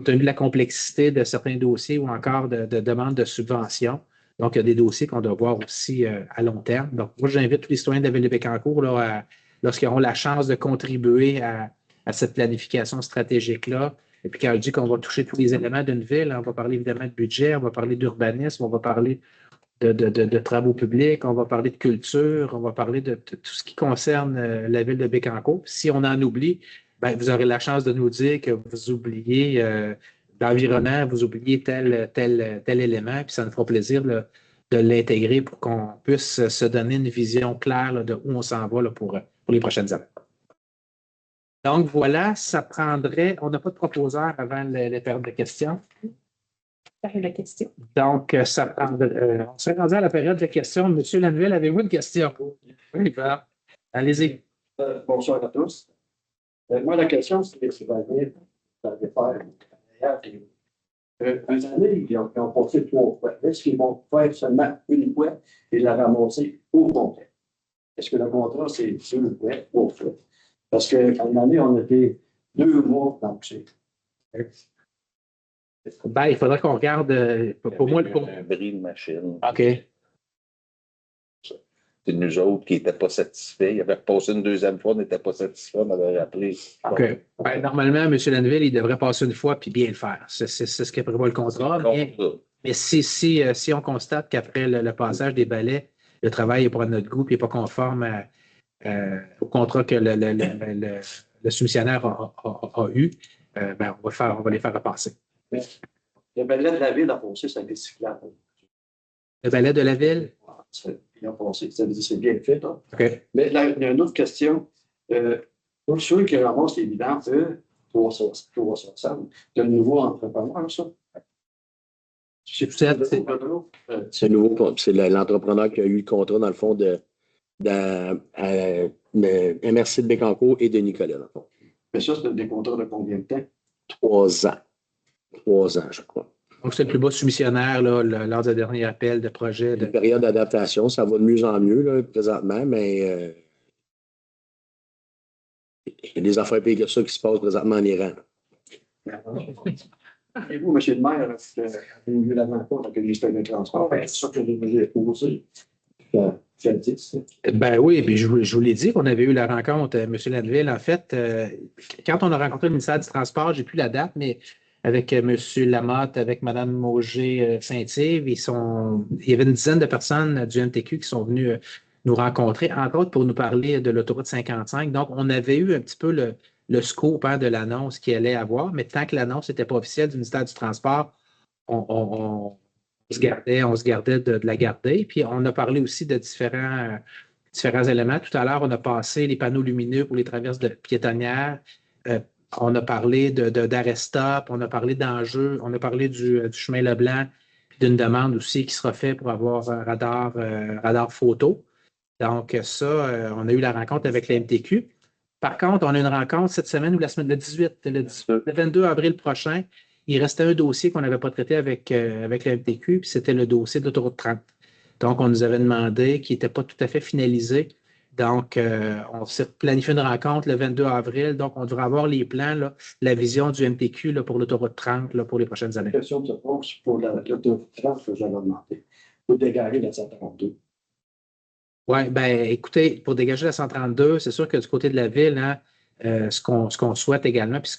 tenu de la complexité de certains dossiers ou encore de demandes de subventions. Donc, il y a des dossiers qu'on doit voir aussi à long terme. Donc, moi, j'invite tous les citoyens de la Ville de Bécancour, là, lorsqu'ils auront la chance de contribuer à cette planification stratégique-là. Et puis, quand je dis qu'on va toucher tous les éléments d'une ville, on va parler évidemment de budget, on va parler d'urbanisme, on va parler de travaux publics, on va parler de culture, on va parler de tout ce qui concerne la Ville de Bécancour. Si on en oublie, ben, vous aurez la chance de nous dire que vous oubliez l'environnement, vous oubliez tel élément, puis ça nous fera plaisir de l'intégrer pour qu'on puisse se donner une vision claire là, de où on s'en va là, pour les prochaines années. Donc voilà, ça prendrait, on n'a pas de proposeur avant les périodes de questions. Période de questions. Donc, ça prendrait, on serait rendu à la période de questions. Monsieur Lanuel, avez-vous une question? Oui, ben, allez-y. Bonsoir à tous. Moi, la question, c'est que vous allez faire une année, ils ont passé 3 fois. Est-ce qu'ils vont faire seulement une fois et la ramasser au complet? Est-ce que le contrat, c'est 2 fois, 3 fois? Parce qu'en année, on était 2 mois dans le cycle. Ben, il faudrait qu'on regarde, pour moi, Un bris de machine. OK. C'est nous autres qui n'étaient pas satisfaits. Il avait passé une 2e fois, on n'était pas satisfaits, on avait rappelé. OK. Ben, normalement, M. Lanneville, il devrait passer une fois puis bien le faire. C'est ce qui prévoit le contrat. Mais si on constate qu'après le passage des balais, le travail n'est pas à notre goût et n'est pas conforme au contrat que le soumissionnaire a eu, ben, on va les faire repasser. Mais le balai de la ville a passé, c'est recyclable. Le balai de la ville? Il a passé, ça veut dire que c'est bien fait. Hein? OK. Mais là, il y a une autre question. Pour ceux qui ramassent les bilans, eux, 360, de nouveau entrepreneur, ça? C'est nouveau, c'est l'entrepreneur qui a eu le contrat, dans le fond, de MRC de Bécancour et de Nicolas, dans le fond. Mais ça, c'est des contrats de combien de temps? 3 ans. 3 ans, je crois. Donc, c'est le plus bas soumissionnaire là, lors du dernier appel de projet. Une période d'adaptation, ça va de mieux en mieux là, présentement, mais il y a des affaires pires que ça qui se passent présentement en Iran. Et vous, M. le maire, vous avez eu la rencontre avec le ministère des Transports, c'est ça que vous avez posé. Ben oui, puis je vous l'ai dit qu'on avait eu la rencontre, M. Lanneville. En fait, quand on a rencontré le ministère du Transport, j'ai plus la date, mais avec M. Lamotte, avec Mme Mauger-Saint-Yves, il y avait une dizaine de personnes du MTQ qui sont venues nous rencontrer, entre autres pour nous parler de l'autoroute 55. Donc, on avait eu un petit peu le scoop de l'annonce qu'il allait avoir, mais tant que l'annonce n'était pas officielle du ministère du Transport, on se gardait de la garder. Puis, on a parlé aussi de différents éléments. Tout à l'heure, on a passé les panneaux lumineux pour les traverses piétonnières. On a parlé d'arrêt-stop, on a parlé d'enjeux, on a parlé du chemin Leblanc, puis d'une demande aussi qui sera faite pour avoir un radar photo. Donc, ça, on a eu la rencontre avec la MTQ. Par contre, on a une rencontre cette semaine ou la semaine, le 22 avril prochain. Il restait un dossier qu'on n'avait pas traité avec la MTQ, puis c'était le dossier de l'autoroute 30. Donc, on nous avait demandé, qui n'était pas tout à fait finalisé. Donc, on s'est planifié une rencontre le 22 avril. Donc, on devrait avoir les plans, là, la vision du MTQ là, pour l'autoroute 30 là, pour les prochaines années. La question se pose pour l'autoroute 30 que j'avais demandé. Pour dégager la 132. Oui, bien, écoutez, pour dégager la 132, c'est sûr que du côté de la ville, hein, ce qu'on souhaite également, puis ce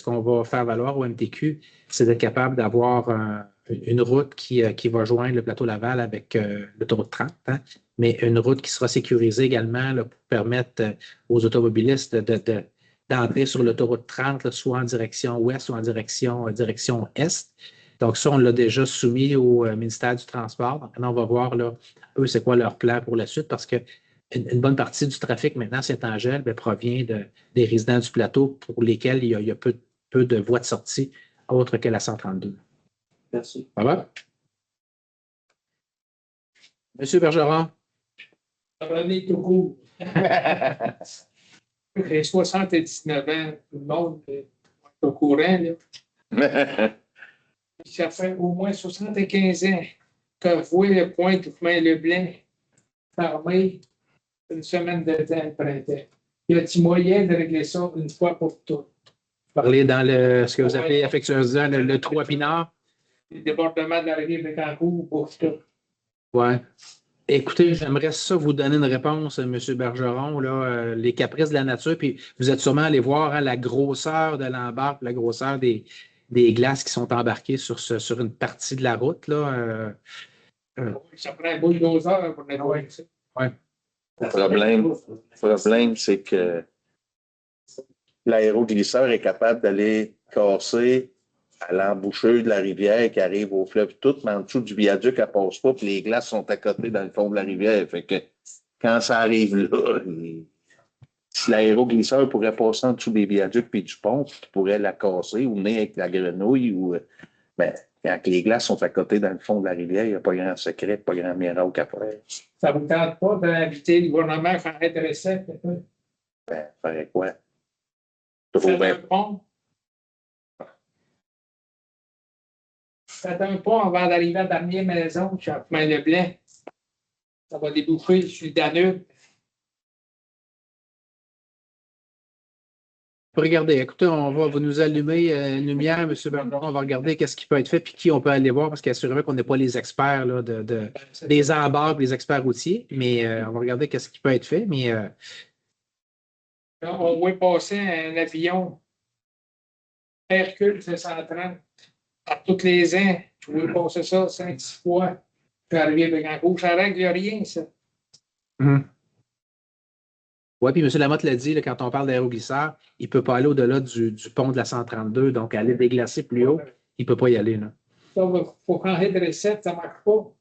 qu'on va faire valoir au MTQ, c'est d'être capable d'avoir une route qui va joindre le plateau Laval avec l'autoroute 30, hein, mais une route qui sera sécurisée également là, pour permettre aux automobilistes d'entrer sur l'autoroute 30, là, soit en direction ouest, soit en direction est. Donc, ça, on l'a déjà soumis au ministère du Transport. Donc, maintenant, on va voir, là, eux, c'est quoi leur plan pour la suite, parce que une bonne partie du trafic maintenant, Saint-Angèle, provient des résidents du plateau pour lesquels il y a peu de voies de sortie autres que la 132. Merci. Ça va? Monsieur Bergeron. René tout court. J'ai 79 ans, tout le monde est au courant. Là. Ça fait au moins 75 ans que je vois le point de chemin Leblanc fermé. une semaine de temps le printemps. Y a-t-il moyen de régler ça une fois pour toutes? Parler dans ce que vous appelez affectueusement le trou à pinard. Le débordement de la rivière de Cancun pour tout. Ouais. Écoutez, j'aimerais ça vous donner une réponse, M. Bergeron, là, les caprices de la nature, puis vous êtes sûrement allé voir la grosseur de l'embarque, la grosseur des glaces qui sont embarquées sur une partie de la route. Là, Ça prend un bulldozer pour nettoyer ça. Ouais. Le problème, c'est que l'aéroglisseur est capable d'aller casser à l'embouchure de la rivière qui arrive au fleuve tout, mais en dessous du viaduc, elle passe pas, puis les glaces sont à côté dans le fond de la rivière. Fait que quand ça arrive là, si l'aéroglisseur pourrait passer en dessous des viaducs puis du pont, il pourrait la casser ou venir avec la grenouille ou ben, quand les glaces sont à côté dans le fond de la rivière, il n'y a pas grand secret, pas grand miracle à faire. Ça ne vous tente pas d'inviter le gouvernement à faire des recettes? Ben, ferait quoi? Faites un pont. Faites un pont avant d'arriver à la dernière maison, Chemin-Leblanc. Ça va déboucher sur le Danube. Regardez, écoutez, on va vous nous allumer une lumière, M. Bergeron, on va regarder qu'est-ce qui peut être fait puis qui on peut aller voir, parce qu'assurément qu'on n'est pas les experts là, des embarques, les experts routiers, mais on va regarder qu'est-ce qui peut être fait. Mais On voit passer un avion Hercule 730 à tous les ans. Je vois passer ça 5-6 fois. Puis arriver de Cancun. Ça règle rien, ça. Oui, puis M. Lamotte l'a dit, là, quand on parle d'aéroglisseur, il ne peut pas aller au-delà du pont de la 132, donc aller déglacer plus haut, il ne peut pas y aller. Là. Ça, il faut changer de recette, ça ne marche pas.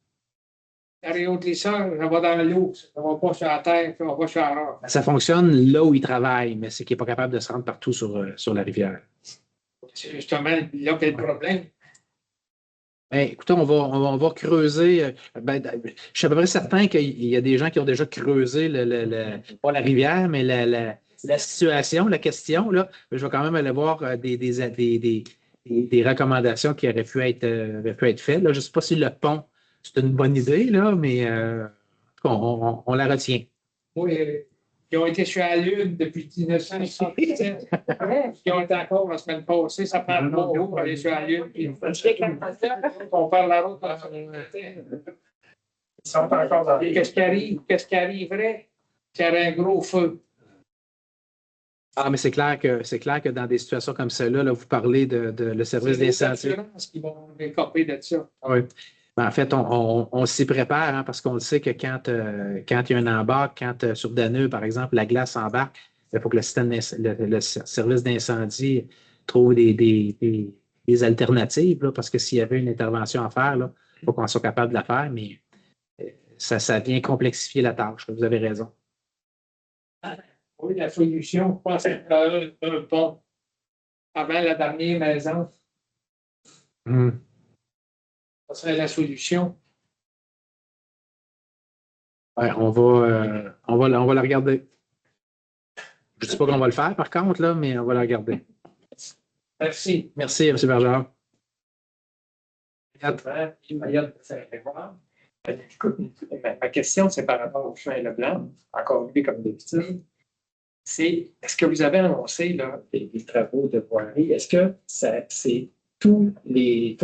L'aéroglisseur, ça va dans l'eau, ça ne va pas sur la terre, ça ne va pas sur la roche. Ça fonctionne là où il travaille, mais c'est qu'il n'est pas capable de se rendre partout sur la rivière. C'est justement là qu'est le problème. Ben, écoutez, on va creuser. Je suis à peu près certain qu'il y a des gens qui ont déjà creusé, pas la rivière, mais la situation, la question. Là. Je vais quand même aller voir des recommandations qui auraient pu être faites. Là. Je ne sais pas si le pont, c'est une bonne idée, là, mais on la retient. Oui, ils ont été sur la Lune depuis 1977. Ils ont été encore la semaine passée. Ça prend 3 jours pour aller sur la Lune. On perd la route. Ils sont encore dans les... Qu'est-ce qui arriverait? S'il y avait un gros feu. Ah, mais c'est clair que dans des situations comme celle-là, là, vous parlez de le service d'incendie. C'est les assurances qui vont récoper de ça. Oui. Ben, en fait, on s'y prépare hein, parce qu'on le sait que quand il y a un embarque, quand sur Danube, par exemple, la glace embarque, il faut que le service d'incendie trouve des alternatives là, parce que s'il y avait une intervention à faire, il faut qu'on soit capable de la faire, mais ça vient complexifier la tâche. Vous avez raison. Oui, la solution, je pense, c'est un pont avant la dernière maison. Ça serait la solution. Ouais, on va la regarder. Je ne dis pas qu'on va le faire, par contre, là, mais on va la regarder. Merci. Merci, M. Bergeron. Ma question, c'est par rapport au chemin Leblanc, encore lui comme d'habitude. C'est, est-ce que vous avez annoncé là, les travaux de voirie? Est-ce que c'est toutes les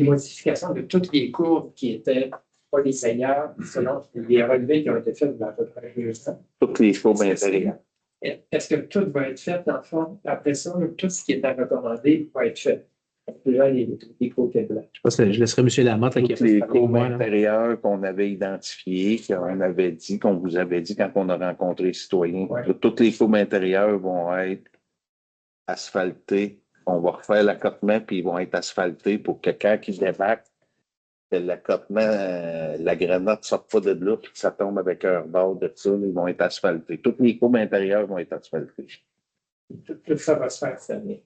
modifications de toutes les courbes qui étaient pas les meilleures selon les relevés qui ont été faits il y a à peu près 2 ans? Toutes les courbes intérieures. Est-ce que tout va être fait, dans le fond? Après ça, tout ce qui est à recommander va être fait. Déjà, les côtés blancs. Je laisserai M. Lamotte. Toutes les courbes intérieures qu'on avait identifiées, qu'on vous avait dit quand on a rencontré les citoyens. Ouais. Toutes les courbes intérieures vont être asphaltées. On va refaire l'accotement, puis ils vont être asphaltés pour que quand ils débarquent, l'accotement, la grenade ne sorte pas de là, puis que ça tombe avec un rebord de ça, ils vont être asphaltés. Toutes les courbes intérieures vont être asphaltées. Tout ça va se faire cette année.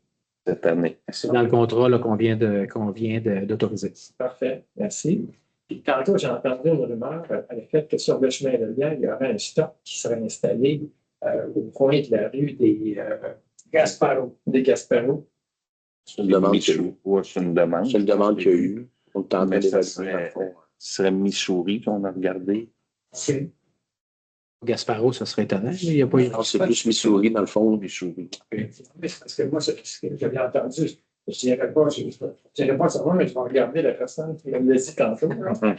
Cette année. C'est dans le contrat là, qu'on vient d'autoriser. Parfait, merci. Puis tantôt, j'ai entendu une rumeur à l'effet que sur le chemin Leblanc, il y aurait un stock qui serait installé au coin de la rue des Gasparo. C'est une demande. C'est une demande. C'est une demande qu'il y a eu. On tente ce serait Missouri qu'on a regardé. Okay. Gasparo, ça serait étonnant. Il n'y a pas eu. Non, c'est plus Missouri, dans le fond. Mais c'est parce que moi, ce que j'avais entendu, je ne dirais pas savoir, mais je vais regarder la personne qui me l'a dit tantôt. Je ne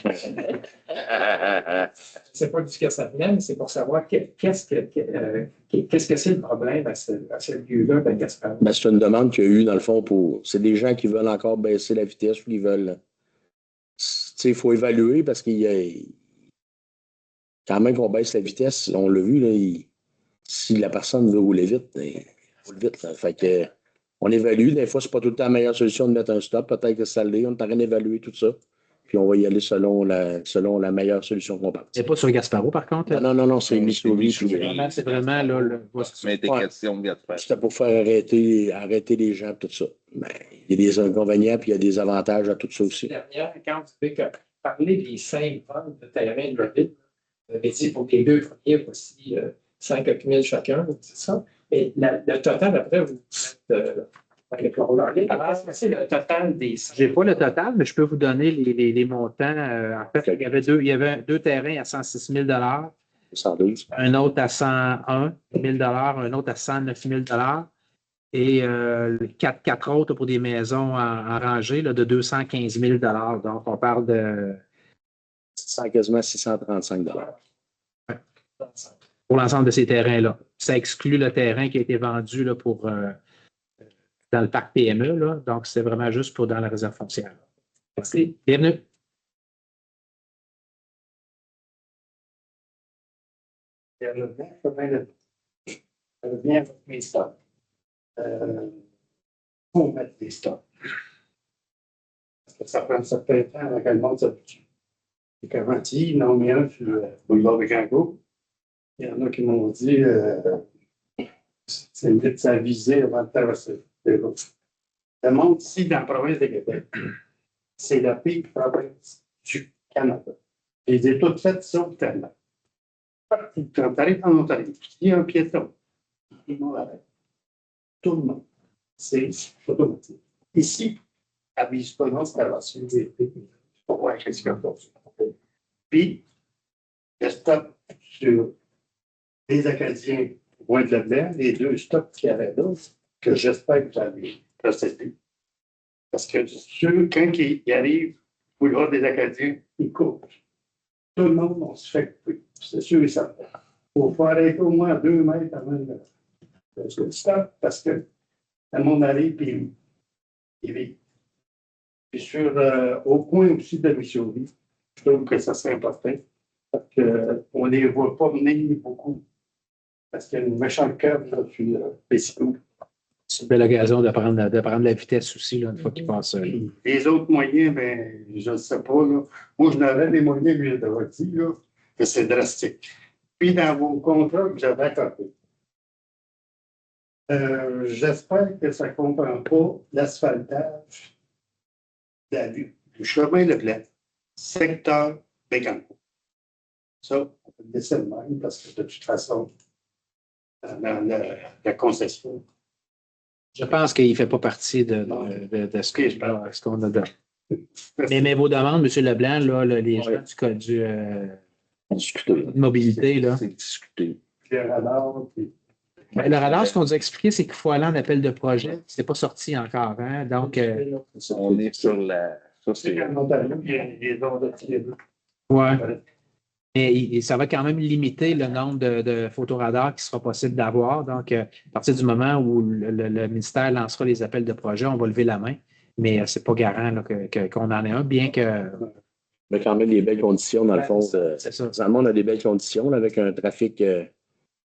sais pas d'où ça venait, mais c'est pour savoir qu'est-ce que c'est le problème à ce lieu-là de Gaspard. Ben, c'est une demande qu'il y a eu, dans le fond, pour. C'est des gens qui veulent encore baisser la vitesse ou qui veulent. Il faut évaluer parce qu'il y a. Quand même qu'on baisse la vitesse, on l'a vu, là, si la personne veut rouler vite, il roule vite. Là. Fait que, on évalue. Des fois, c'est pas tout le temps la meilleure solution de mettre un stop. Peut-être que ça l'est. On est en train d'évaluer tout ça. Puis on va y aller selon la meilleure solution qu'on pense. C'est pas sur Gasparo, par contre? Non, c'est Missouri. C'est vraiment là. Mais des questions de Gaspard. C'était pour faire arrêter les gens, tout ça. Mais il y a des inconvénients puis il y a des avantages à tout ça aussi. Dernière, quand vous avez parlé des 5 ventes de terrain de Reddit, vous avez dit pour les 2 premiers, voici 5 000 chacun, c'est ça. Et le total, après, vous êtes c'est le total des. Je n'ai pas le total, mais je peux vous donner les montants. En fait, il y avait 2 terrains à 106 000 112. un autre à 101 000 un autre à 109 000 et 4 autres pour des maisons en rangée là, de 215 000 Donc, on parle de. Quasiment 635 ouais. Pour l'ensemble de ces terrains-là. Ça exclut le terrain qui a été vendu là, pour. Dans le parc PME, là. Donc, c'est vraiment juste pour dans la réserve foncière. Merci. Bienvenue. Je reviens avec mes stocks. Pour mettre des stocks. Parce que ça prend un certain temps avant que le monde s'habitue. Et qu'avant, il y en a un sur le boulevard de Gango. Il y en a qui m'ont dit c'est vite sa visée avant de traverser. Le monde ici, dans la province de Québec, c'est la pire province du Canada. Je les ai toutes faites sauf tellement. Quand tu arrives en Ontario, il y a un piéton, ils vont l'arrêter. Tout le monde. C'est automatique. Ici, à Bispo, c'est la sécurité. Pour voir qu'est-ce qu'il y a. Puis, le stop sur les Acadiens loin de Leblanc, les 2 stops qu'il y avait là, que j'espère que vous allez procéder. Parce que ceux, quand ils arrivent au boulevard des Acadiens, ils courent. Tout le monde, on se fait couper. C'est sûr et certain. Il faut arrêter au moins 2 mètres avant le stop parce que le monde arrive et il vit. Puis au point aussi de Missouri, je trouve que ça serait important parce qu'on ne les voit pas venir beaucoup. Parce qu'il y a une méchante curve là, sur les cyclos. C'est une belle occasion de prendre la vitesse aussi, là, une fois qu'ils passent. Les autres moyens, ben, je ne sais pas. Là. Moi, je n'aurais des moyens, lui, d'avoir dit là, que c'est drastique. Puis, dans vos contrats que j'avais accordés, j'espère que ça ne comprend pas l'asphaltage du chemin Leblanc, secteur Bécancourt. Ça, on peut le laisser le même parce que de toute façon, dans la concession. Je pense qu'il ne fait pas partie de ce qu'on a donné. Mais vos demandes, M. Leblanc, là, les gens du code de mobilité, là. C'est discuté. Le radar. Le radar, ce qu'on nous a expliqué, c'est qu'il faut aller en appel de projet. Ce n'est pas sorti encore. Hein? Donc, On est sur la. Ça, c'est. Ouais. Mais ça va quand même limiter le nombre de photoradars qui sera possible d'avoir. Donc, à partir du moment où le ministère lancera les appels de projet, on va lever la main. Mais ce n'est pas garant là, qu'on en ait un, bien que. Mais quand même, des belles conditions, dans le fond. C'est ça. Finalement, on a des belles conditions là, avec un trafic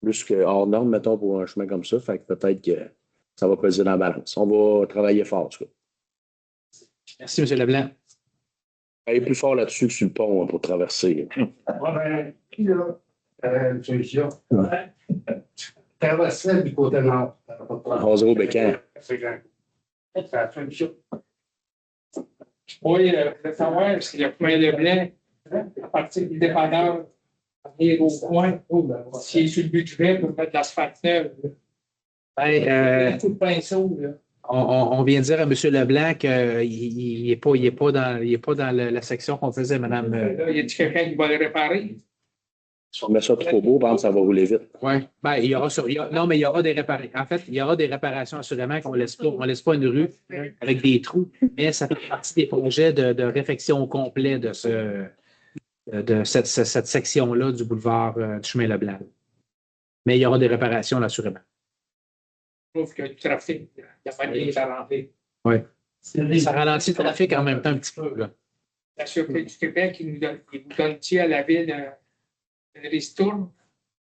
plus que hors norme, mettons, pour un chemin comme ça. Fait que peut-être que ça va peser dans la balance. On va travailler fort, en tout cas. Merci, M. Leblanc. Aller plus fort là-dessus que sur le pont pour traverser. Puis là, solution. Traverser du côté nord. 11 au Bécan. C'est la solution. Oui, je voulais savoir si le coin Leblanc, à partir du dépanneur, venir au coin, s'il est sur le budget pour mettre l'asphalte neuve. Tout le pinceau, là. On vient de dire à M. Leblanc qu'il n'est pas dans la section qu'on faisait, Mme. Là, y a-t-il quelqu'un qui va le réparer? Si on met ça trop beau, par exemple, ça va rouler vite. Oui. Ben, non, mais il y aura des réparations. En fait, il y aura des réparations assurément qu'on laisse pas une rue avec des trous, mais ça fait partie des projets de réfection au complet de cette section-là du boulevard du chemin Leblanc. Mais il y aura des réparations, là, assurément. Je trouve qu'il y a du trafic. Il n'y a pas de ligne à rentrer. Oui. Ça ralentit le trafic en même temps un petit peu, là. La Sûreté du Québec, ils vous donnent-ils à la ville une ristourne?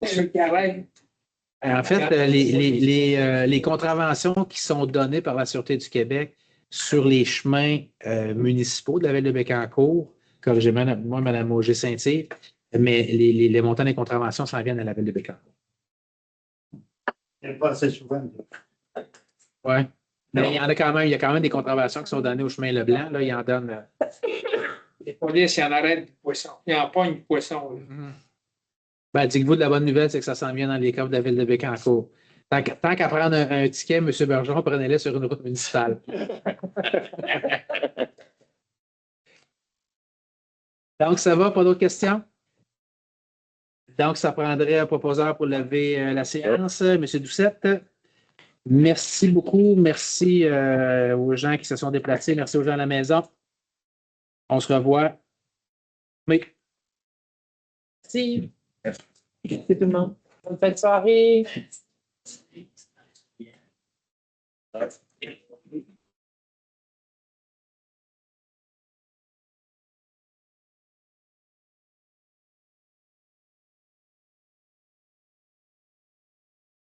Ceux qui arrêtent. En fait, les contraventions qui sont données par la Sûreté du Québec sur les chemins municipaux de la ville de Bécancour, corrigez-moi, moi, Mme Auger-Saint-Yves, mais les montants des contraventions s'en viennent à la ville de Bécancour. Pas assez souvent. Oui. Mais il y a quand même des contraventions qui sont données au chemin Leblanc. Là, il en donne. Les polices, ils en arrêtent du poisson. Ils en pognent du poisson. Ben, dites-vous de la bonne nouvelle, c'est que ça s'en vient dans les coffres de la ville de Bécancour. Tant qu'à prendre un ticket, M. Bergeron, prenez-le sur une route municipale. Donc, ça va? Pas d'autres questions? Donc, ça prendrait un proposeur pour lever la séance. M. Doucette, merci beaucoup. Merci aux gens qui se sont déplacés. Merci aux gens à la maison. On se revoit. Oui. Merci. Merci tout le monde. Bonne fin de soirée.